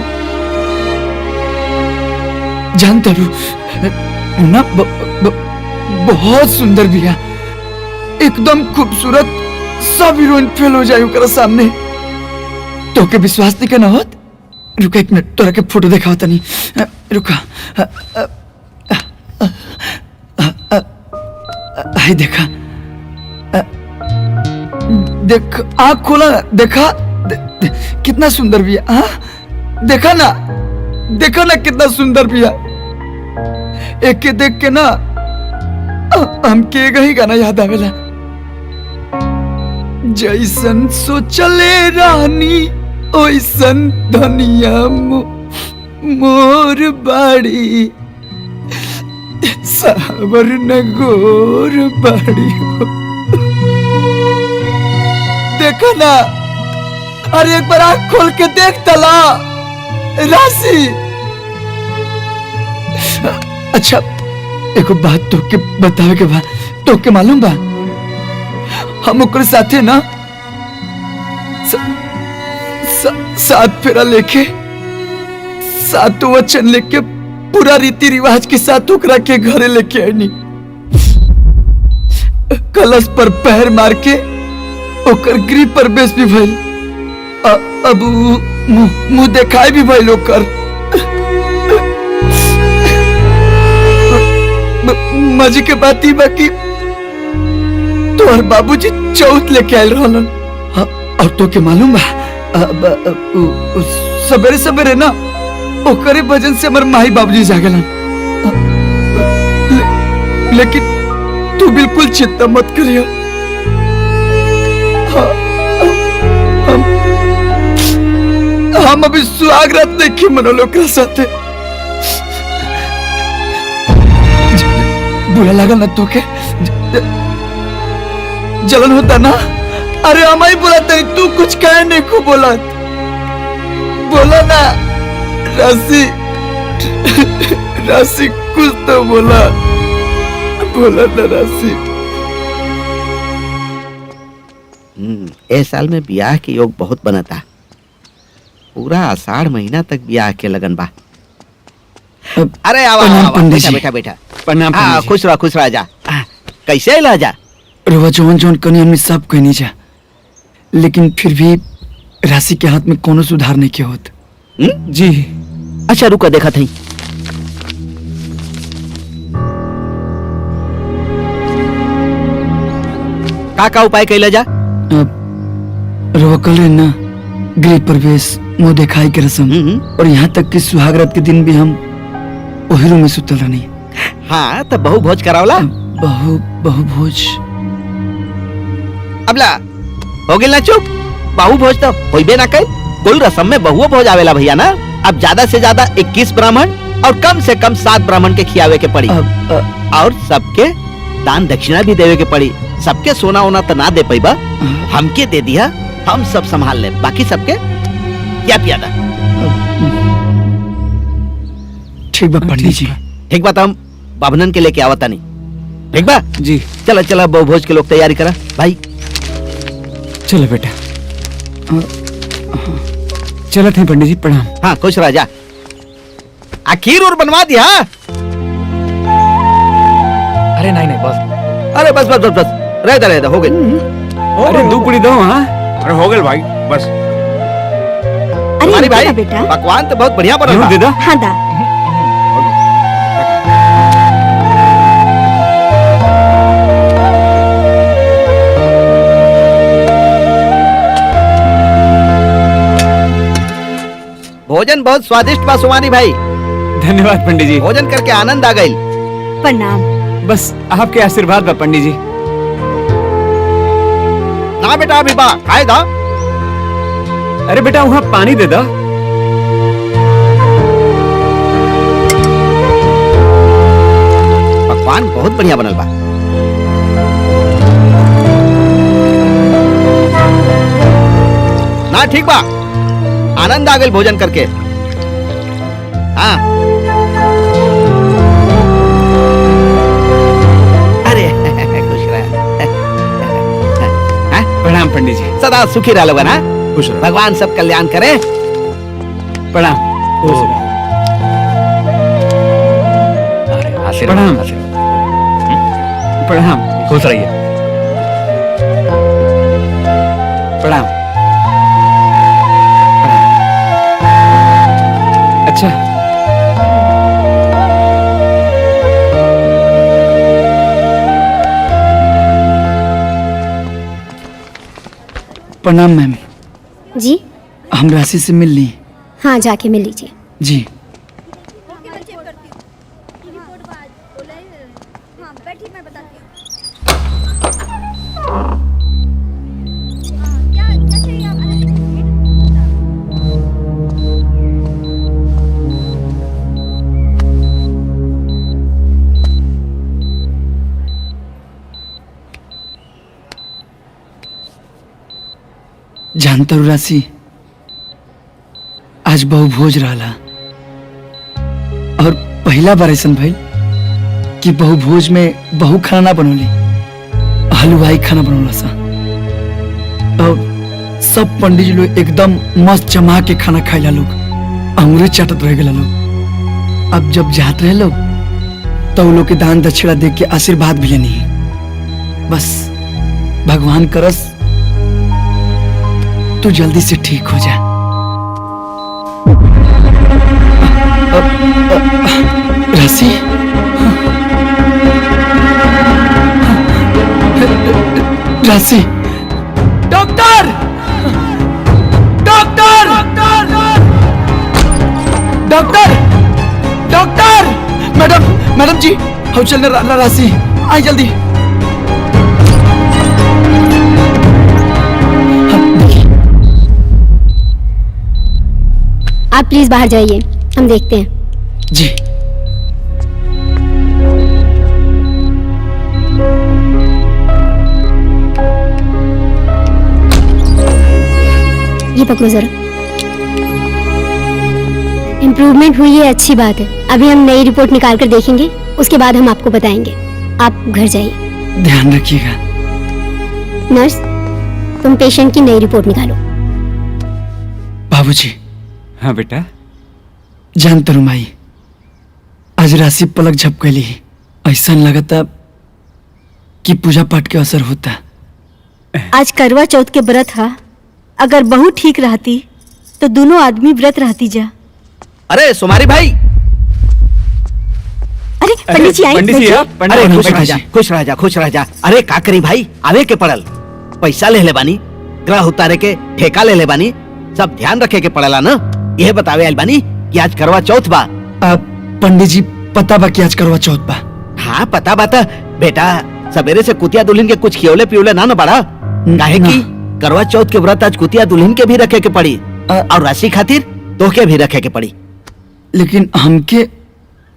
जानता रू ना बहुत सुंदर बिया, एकदम खूबसूरत सब हीरोइन फेल हो जाए ओकरा सामने। तो के विश्वास नहीं करना होत? रुका एक मिनट, तोरा के फोटो देखा होता नहीं। रुका, हाय देखा, देख आँख खोला, देखा कितना सुंदर भी है। हाँ देखा ना, देखा ना कितना सुंदर भी है। एक के देख के ना हमके ही गाना याद आवेला, जैसन सोचले रानी ओइसन धनिया मोर बाड़ी, सावर न गोर बाड़ी। देखो ना, अरे एक बार आँख खोल के देख तला राशि। अच्छा एक बात तो के बतावे के बा, तो के मालूम बा हम ओकरे साथे ना सात फेरा लेके, सातों वचन लेके, पूरा रीति रिवाज के साथ ओकरा के घरे लेके आनी। कलश पर पैर मार के ओकर गृह प्रवेश भी भइल, अब मुंह देखाई भी भइल ओकर। मजे के बात ही बाकी तोहर बाबूजी चौथ लेके आयल रहलन। और तो के मालूम बा सवेरे सवेरे ना ओकरे भजन से हमर माई बाबूजी जागलन। लेकिन तू बिल्कुल चिंता मत करियो, हम अभी सुहाग रात नहीं मनोलो ओकरा साथे। बुरा लगा ना तो के जलन होता ना? अरे हमारी बुलाते हैं, तू कुछ कहे नहीं को बोला, बोला ना राशि, राशि कुछ तो बोला, बोला ना राशि। इस साल में ब्याह के योग बहुत बना था, पूरा आषाढ़ महीना तक ब्याह के लगन बा। अरे आवा बेटा बेटा बेटा प्रणाम। हाँ खुश रहा जा। कैसे ला जा? रोवा जोन जोन कनी हमने सब कहनी जा, लेकिन फिर भी राशि के हाथ में कोनो सुधार नहीं किया होत। जी अच्छा रुका देखा थी। का उपाय कैला जा? रोवा कल ना गृह प्रवेश, मुंह दिखाई के रस्म, और यहाँ तक कि सुहागरात के दिन भी हम ओही रूम में सुतल रहनी। हाँ तो बहु भोज करावला। बहु भोज अबला हो गेल ना चुप। बहु भोज तो होइबे ना कल, कुल रस्म में बहु भोज आवेला भैया ना। अब ज्यादा से ज्यादा 21 ब्राह्मण और कम से कम 7 ब्राह्मण के खियावे के पड़ी, और सबके दान दक्षिणा भी देवे के पड़ी। सबके सोना वोना तो ना दे पाइबा, हमके दे दिया, हम सब संभाल ले, बाकी सबके क्या पियादा। ठीक बा पंडित जी। ठीक बात, हम बाबनन के लेके आवता नहीं। ठीक बा जी। चला चला बहु भोज के लोग तैयारी करा भाई। चलो बेटा, चलो थे पंडित जी, प्रणाम। हाँ खुश रह जा। खीर और बनवा दिया? अरे नहीं बस। अरे बस बस बस बस, रहता हो गए। अरे 2 पूरी दो। हाँ अरे हो गए भाई बस। हमारी भाई बेटा पकवान तो बहुत बढ़िया बना दे दो। हाँ दा। भोजन बहुत स्वादिष्ट बा सुमानी भाई। धन्यवाद पंडित जी, भोजन करके आनंद आ गई। प्रणाम। बस आपके आशीर्वाद बा पंडित जी। ना बेटा अभी बा खाए दा। अरे बेटा वहाँ पानी दे दो। पकवान बहुत बढ़िया बनल बा। ना ठीक बा, आनंद आ गई भोजन करके। हाँ अरे खुश रह। प्रणाम पंडित जी। सदा सुखी रह लोगा ना। खुश रह। भगवान सब कल्याण करे। प्रणाम। प्रणाम। प्रणाम। खुश रहिए। प्रणाम मैम। जी हम राशि से मिल ली। हाँ, जाके मिल लीजिए। जी। जानता हूँ राशि, आज बहु भोज रहा और पहला बार ऐसा भइल कि बहु भोज में बहु खाना ना बनौली, हलवाई खाना बनौला सा। और सब पंडित जी लोग एकदम मस्त जमा के खाना खाइला लोग, अंगूरी चाटत रह गया लोग। अब जब जात रहे लोग तो वो लोग के दान दक्षिणा देख के आशीर्वाद भी लेनी है। बस भगवान करस तू जल्दी से ठीक हो जा। राशि, राशि, doctor, doctor, doctor, doctor, madam, madam जी, हम चलने राशि आई जल्दी। आप प्लीज बाहर जाइए, हम देखते हैं। जी। ये पकड़ो जरा। इम्प्रूवमेंट हुई है, अच्छी बात है। अभी हम नई रिपोर्ट निकाल कर देखेंगे, उसके बाद हम आपको बताएंगे। आप घर जाइए। ध्यान रखिएगा। नर्स, तुम पेशेंट की नई रिपोर्ट निकालो। बाबूजी। हाँ बेटा। जानता हूँ माई, आज राशि पलक झपकली, ऐसा लगता कि पूजा पाठ के असर होता। आज करवा चौथ के व्रत हा, अगर बहू ठीक रहती तो दोनों आदमी व्रत रहती जा। अरे सुमारी भाई। अरे पंडित जी आए। अरे खुश रह जा, खुश रह जा, खुश रह जा। अरे का करी भाई, आवे के पड़ल। पैसा ले बानी, ग्रह उतारे के ठेका ले बानी, सब ध्यान रखे के पड़ेला ना। यह बतावे आइल बानी कि आज करवा चौथ बा। पंडित जी पता बा कि आज करवा चौथ बा? हाँ पता बाता बेटा, सवेरे से कुतिया दुल्हन के कुछ खियोले पियोले ना बड़ा, काहे कि करवा चौथ के व्रत आज कुतिया दुल्हन के भी रखे के पड़ी और राशि खातिर तो के भी रखे के पड़ी। लेकिन हमके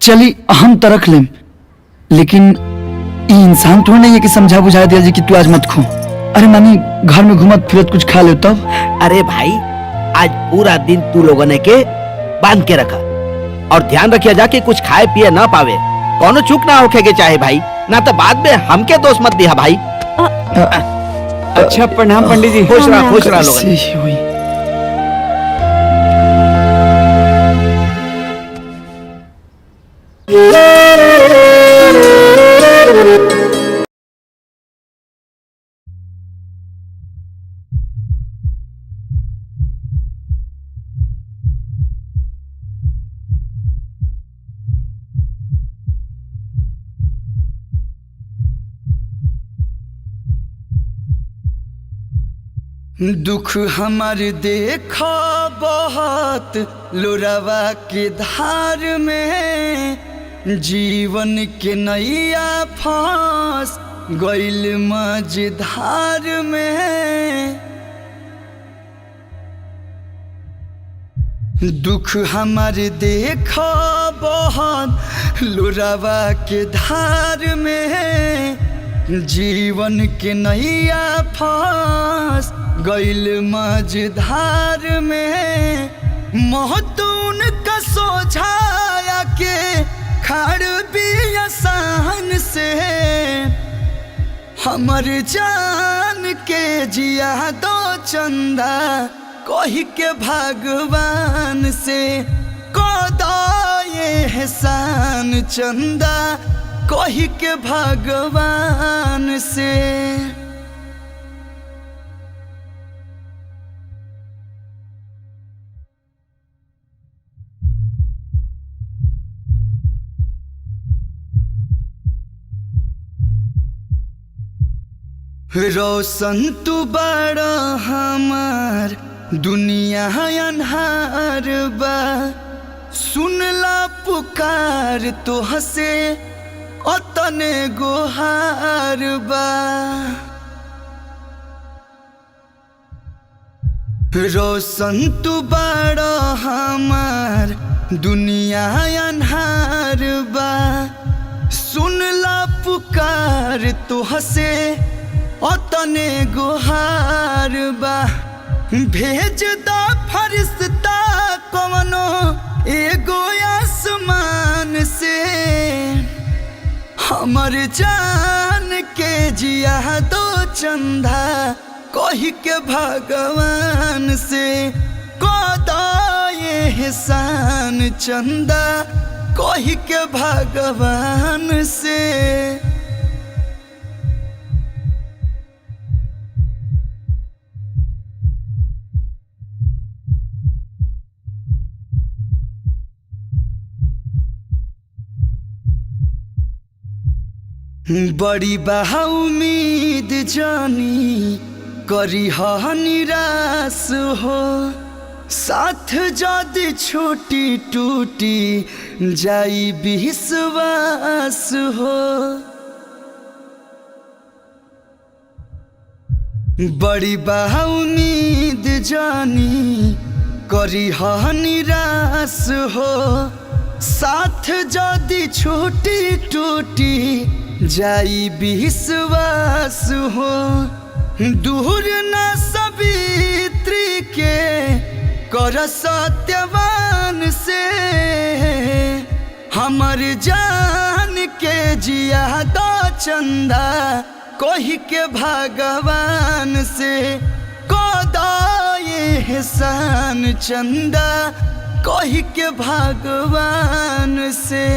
चली हम तो रख लेम, लेकिन ये इंसान थोड़ा नहीं है कि समझा बुझा दिया जी कि तू आज मत खो। अरे मानी घर में घूमत फिरत कुछ खा ले तब। अरे भाई आज पूरा दिन तू लोगों ने के बांध के रखा और ध्यान रखिया जाके कुछ खाए पिए ना पावे, कौनो चूक ना होके के चाहे भाई, ना तो बाद में हमके दोष मत दिया भाई। अच्छा प्रणाम पंडित जी। खुश रहा लोग। दुख हमारे देखा बहुत लोरावा के धार में, जीवन के नैया फांस गइल मझधार में। दुख हमारे देखा बहुत लोरावा के धार में, जीवन के नैया फांस गइल मझधार में। महतून का सोझाया के खड़ भी आसान से, हमर जान के जिया दो चंदा कही के भगवान से। कदा ये एहसान चंदा कही के भगवान से। रोशन तू बड़ा हमार दुनिया अन्हार बा, सुनला पुकार तो हसे अतने गोहार बा। रोशन तू बड़ा हमार दुनिया अन्हार बा, सुनला पुकार तो हसे अतने गोहार बा। भेज दा फरिश्ता कवनो एगो आसमान से, हमर जान के जिया दो चंदा कही के भगवान से। कदा ये एहसान चंदा कही के भगवान से। बड़ी बहा उम्मीद जानी करी हा निराश हो, साथ जदि छोटी टूटी जाई विश्वास हो। बड़ी बहा उम्मीद जानी करी हा निराश हो, साथ जदि छोटी टूटी जाई विश्वास हो। दूर न सवित्री के कर सत्यवान से, हमर जान के जिया दो चंदा कही के भगवान से। कदा ये एहसान चंदा कही के भगवान से।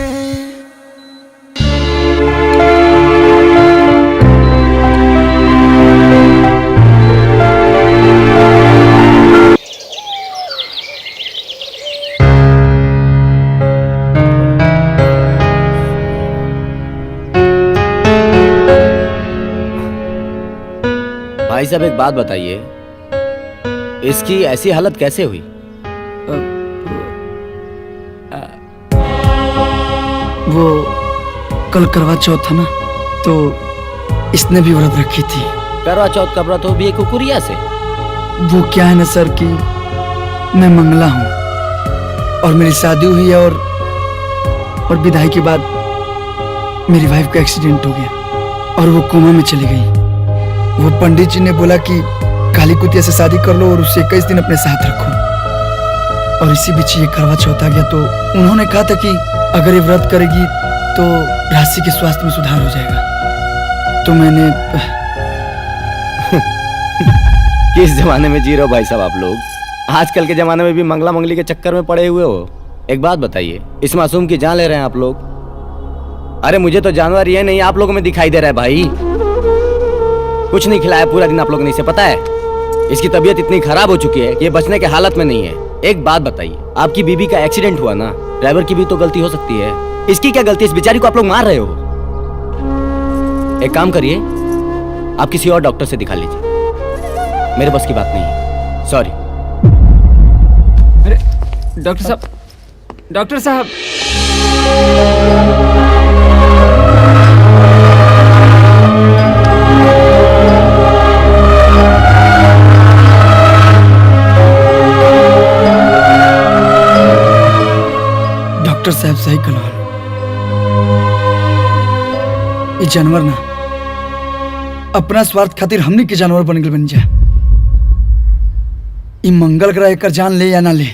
भाई साहब एक बात बताइए, इसकी ऐसी हालत कैसे हुई? वो कल करवा चौथ था ना, तो इसने भी व्रत रखी थी। करवा चौथ का व्रत हो भी एक कुकुरिया से? वो क्या है ना सर कि मैं मंगला हूँ और मेरी शादी हुई है, और विदाई के बाद मेरी वाइफ का एक्सीडेंट हो गया और वो कोमा में चली गई। वो पंडित जी ने बोला कि काली कुतिया से शादी कर लो और उसे 21 दिन अपने साथ रखो, और इसी बीच ये करवा चौथ आ गया। तो उन्होंने कहा था कि अगर ये व्रत करेगी तो राशि के स्वास्थ्य में सुधार हो जाएगा। तो मैंने किस जमाने में जी रहे हो भाई साहब आप लोग? आजकल के जमाने में भी मंगला मंगली के चक्कर में पड़े हुए हो। एक बात बताइए, इस मासूम की जान ले रहे हैं आप लोग? अरे मुझे तो जानवर ये नहीं आप लोगों में दिखाई दे रहा है भाई। कुछ नहीं खिलाया पूरा दिन आप लोगों ने, इसे पता है? इसकी तबीयत इतनी खराब हो चुकी है कि ये बचने के हालत में नहीं है। एक बात बताइए, आपकी बीबी का एक्सीडेंट हुआ ना, ड्राइवर की भी तो गलती हो सकती है। इसकी क्या गलती? इस बेचारी को आप लोग मार रहे हो। एक काम करिए, आप किसी और डॉक्टर से दिखा लीजिए, मेरे बस की बात नहीं है, सॉरी। अरे डॉक्टर साहब, डॉक्टर साहब, डॉक्टर साहब सही कहलन। ये जानवर ना अपना स्वार्थ खातिर हमनी के जानवर बन गए बन जा। ये मंगल ग्रह एकर जान ले या ना ले,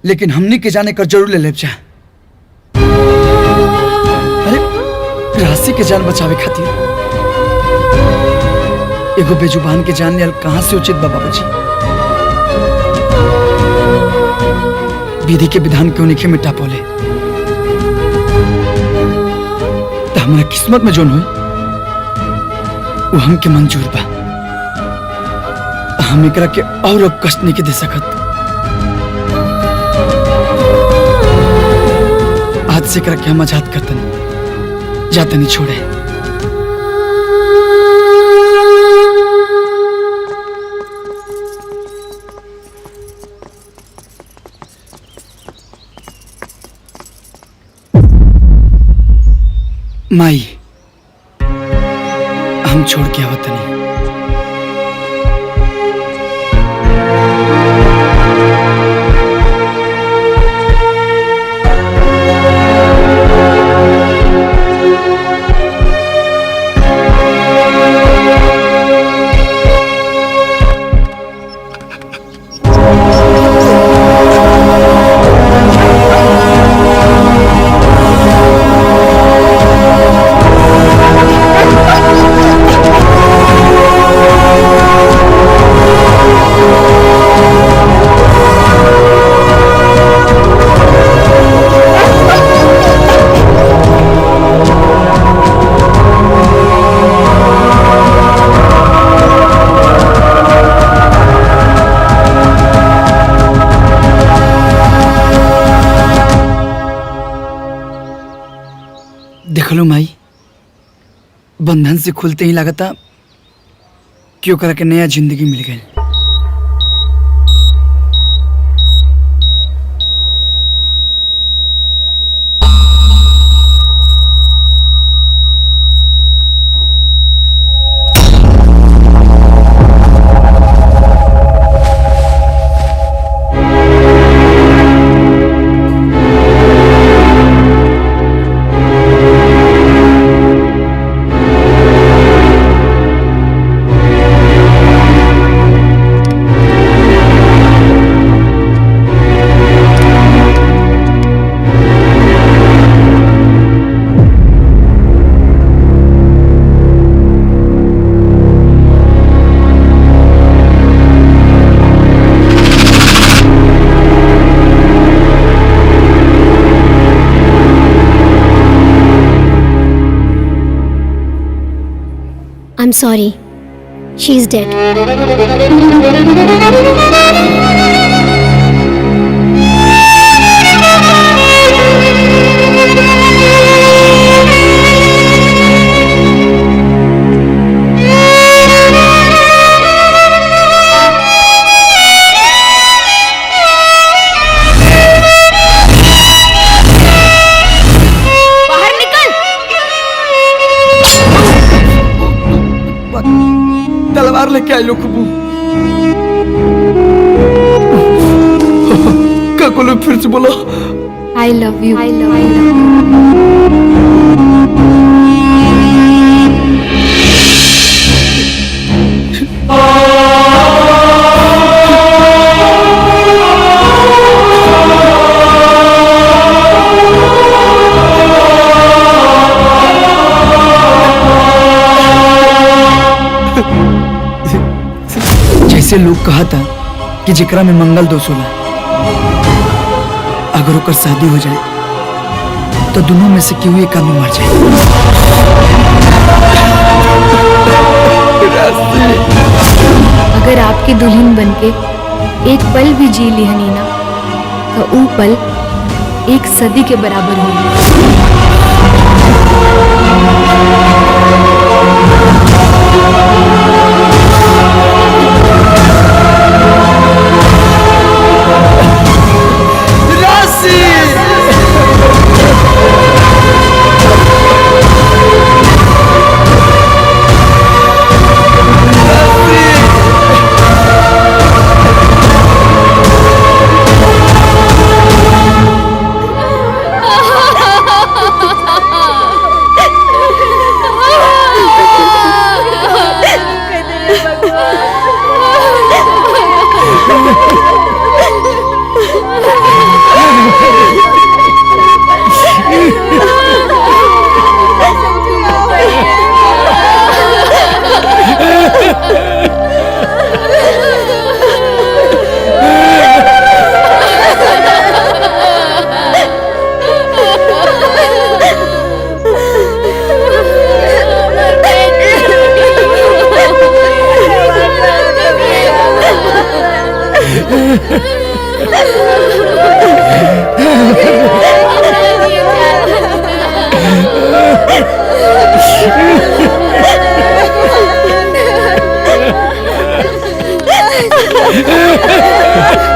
लेकिन हमनी के जाने कर जरूर ले ले जा। अरे राशि के जान बचावे खातिर एगो बेजुबान के जान ले कहां से उचित बा बाबूजी? विधि के विधान क्यों नहीं मिटा पोले? तो हमारा किस्मत में जोन हुई वो हमके मंजूर बा। हम एकरा के और अब कष्ट नहीं के दे सकत। आज से एकरा के हम आजाद करतन, जातनी छोड़े। माई हम छोड़ के आवत नहीं। देख लो माई, बंधन से खुलते ही लगता क्यों कर के नया जिंदगी मिल गई। I'm sorry. She's dead. तलवार लेके आई लो खुबू। काकुलो फिर से बोलो। I love you. I love you. जैसे लोग कहा था कि जिकरा में मंगल दोष होला, अगर ओकर शादी हो जाए तो दोनों में से क्यों एक आदमी मर जाए। अगर आपकी दुल्हन बनके एक पल भी जी ली हनीना, तो वो पल एक सदी के बराबर होगी।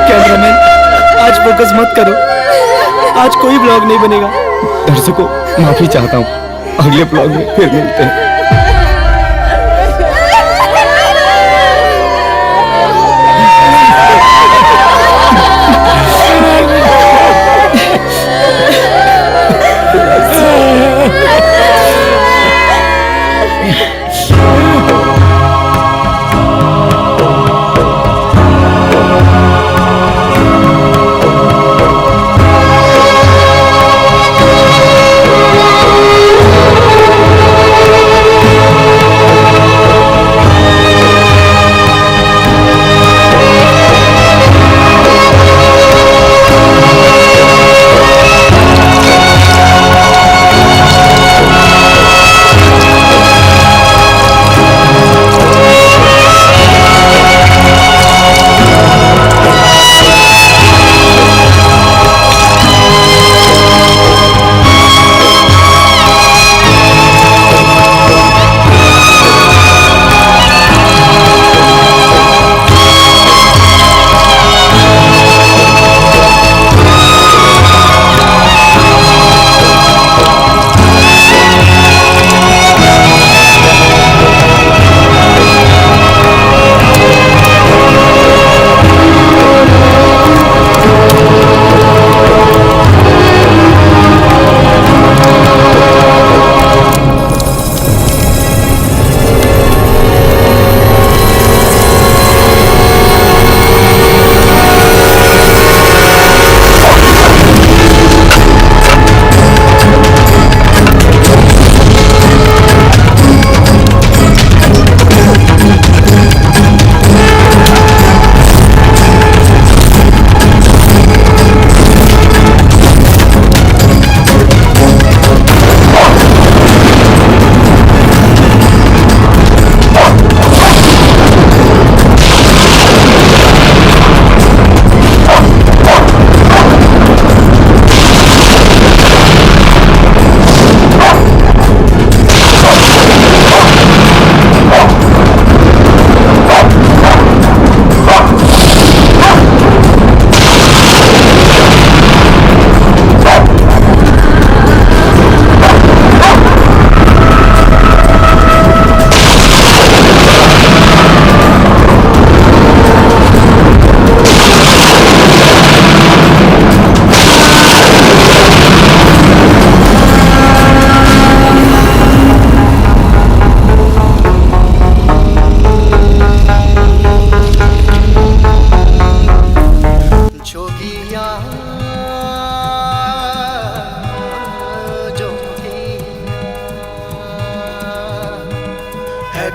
कैमरामैन, आज फोकस मत करो, आज कोई ब्लॉग नहीं बनेगा। दर्शकों माफी चाहता हूँ, अगले ब्लॉग में फिर मिलते हैं।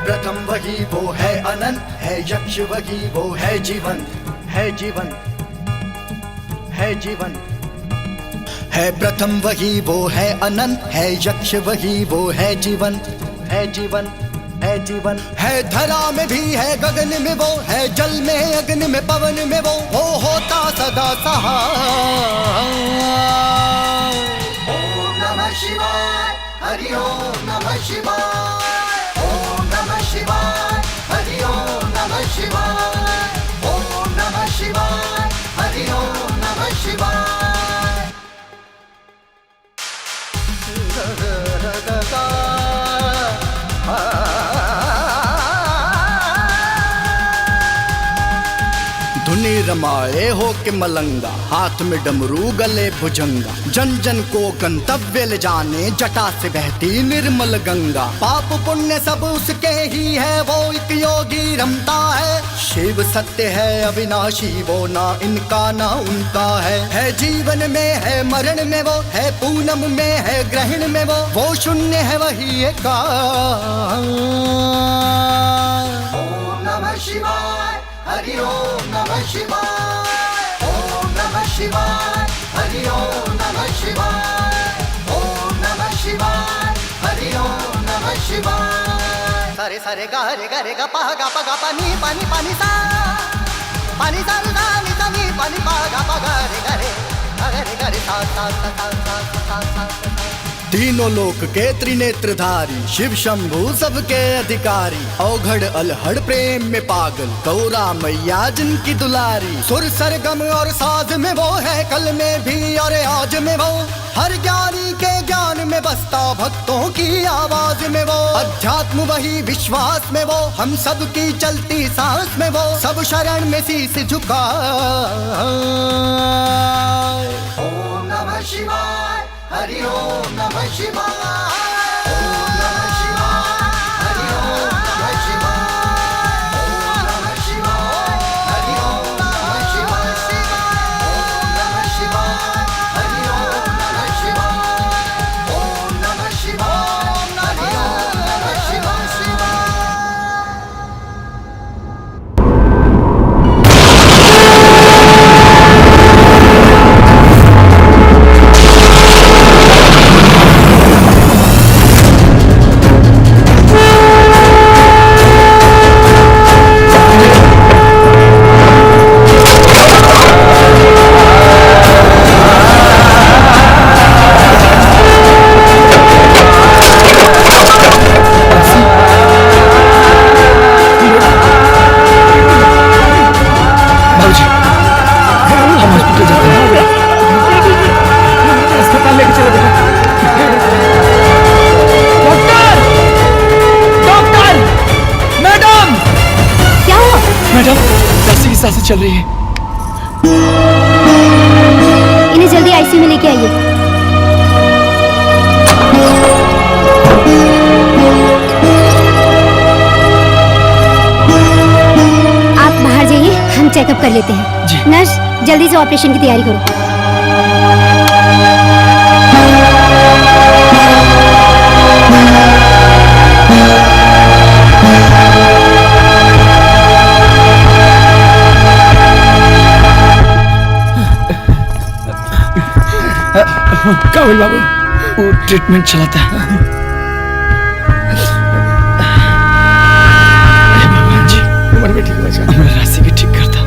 प्रथम वही वो है अनंत है यक्ष वही वो है जीवन है जीवन है जीवन है प्रथम वही वो है अनंत है यक्ष वही वो है जीवन है जीवन है जीवन है धरा में भी है गगन में वो है जल में अग्नि में पवन में वो होता सदा सहाय। ओम नमः शिवाय हरि ओम नमः शिवाय ओम नमः शिवाय हरि ओम नमः शिवाय ओम नमः शिवाय हरि ओम नमः शिवाय। धुनी रमाए हो के मलंगा हाथ में डमरू गले भुजंगा जन जन को गंतव्य ले जाने जटा से बहती निर्मल गंगा पाप पुण्य सब उसके ही है वो एक योगी रमता है शिव सत्य है अविनाशी वो ना इनका ना उनका है जीवन में है मरण में वो है पूनम में है ग्रहण में वो शून्य है वही एकाकार। ओम नमः शिवाय हरि ओम नमः शिवाय ओम नमः शिवाय हरि ओम नमः शिवाय ओम नमः शिवाय हरि ओम नमः शिवाय। सारे सारे गा रे गा पा गा पानी पानी पानी सा पानी सा सा नी सा नी पानी पा गा रे सा सा सा सा सा सा सा। तीनों लोक के त्रिनेत्रधारी, शिव शंभु सबके अधिकारी, औघड़ अलहड़ प्रेम में पागल, गौरा मैया जिनकी दुलारी। सुर सरगम और साज में वो है, कल में भी और आज में वो, हर ज्ञानी के ज्ञान में बसता, भक्तों की आवाज में वो। अध्यात्म वही विश्वास में वो, हम सब की चलती सांस में वो, सब शरण में शीश झुका। ओम नमः शिवाय, हरि ओम नमः शिवाय, ओम नमः शिवाय, हरि ओम नमः शिवाय, ओम नमः शिवाय, हरि ओम नमः शिवाय, ओम नमः शिवाय, हरि ओम नमः शिवाय, ओम नमः शिवाय, हरि ओम नमः शिवाय। सांसें चल रही है। इन्हें जल्दी आईसीयू में लेके आइए। आप बाहर जाइए, हम चेकअप कर लेते हैं। नर्स, जल्दी से ऑपरेशन की तैयारी करो। काबिल बाबू, वो ट्रीटमेंट चलाता है। भगवान जी, उम्र भी ठीक हो जाए, हमारा राशि भी ठीक करता।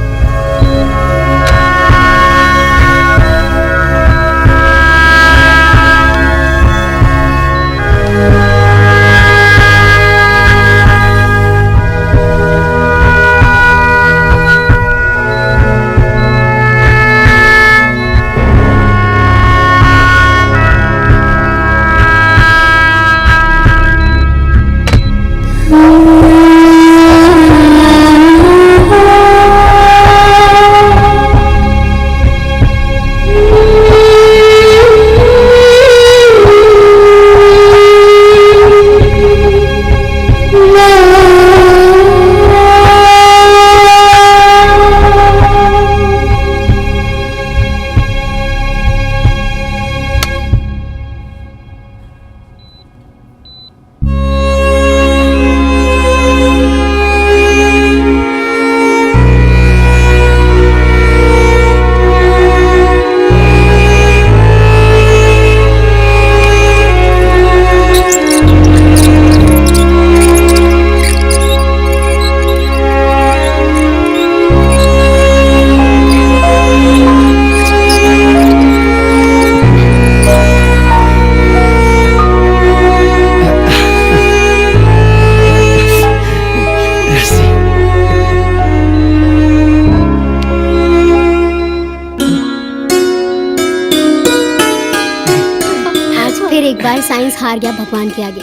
साइंस हार गया भगवान के आगे।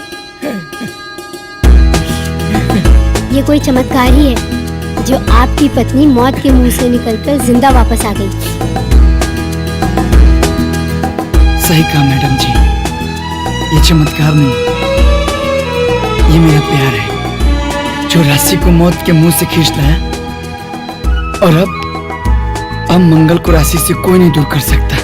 ये कोई चमत्कार ही है जो आपकी पत्नी मौत के मुंह से निकलकर जिंदा वापस आ गई। सही कहा मैडम जी, ये चमत्कार नहीं, ये मेरा प्यार है जो राशि को मौत के मुंह से खींच लाया, और अब मंगल को राशि से कोई नहीं दूर कर सकता।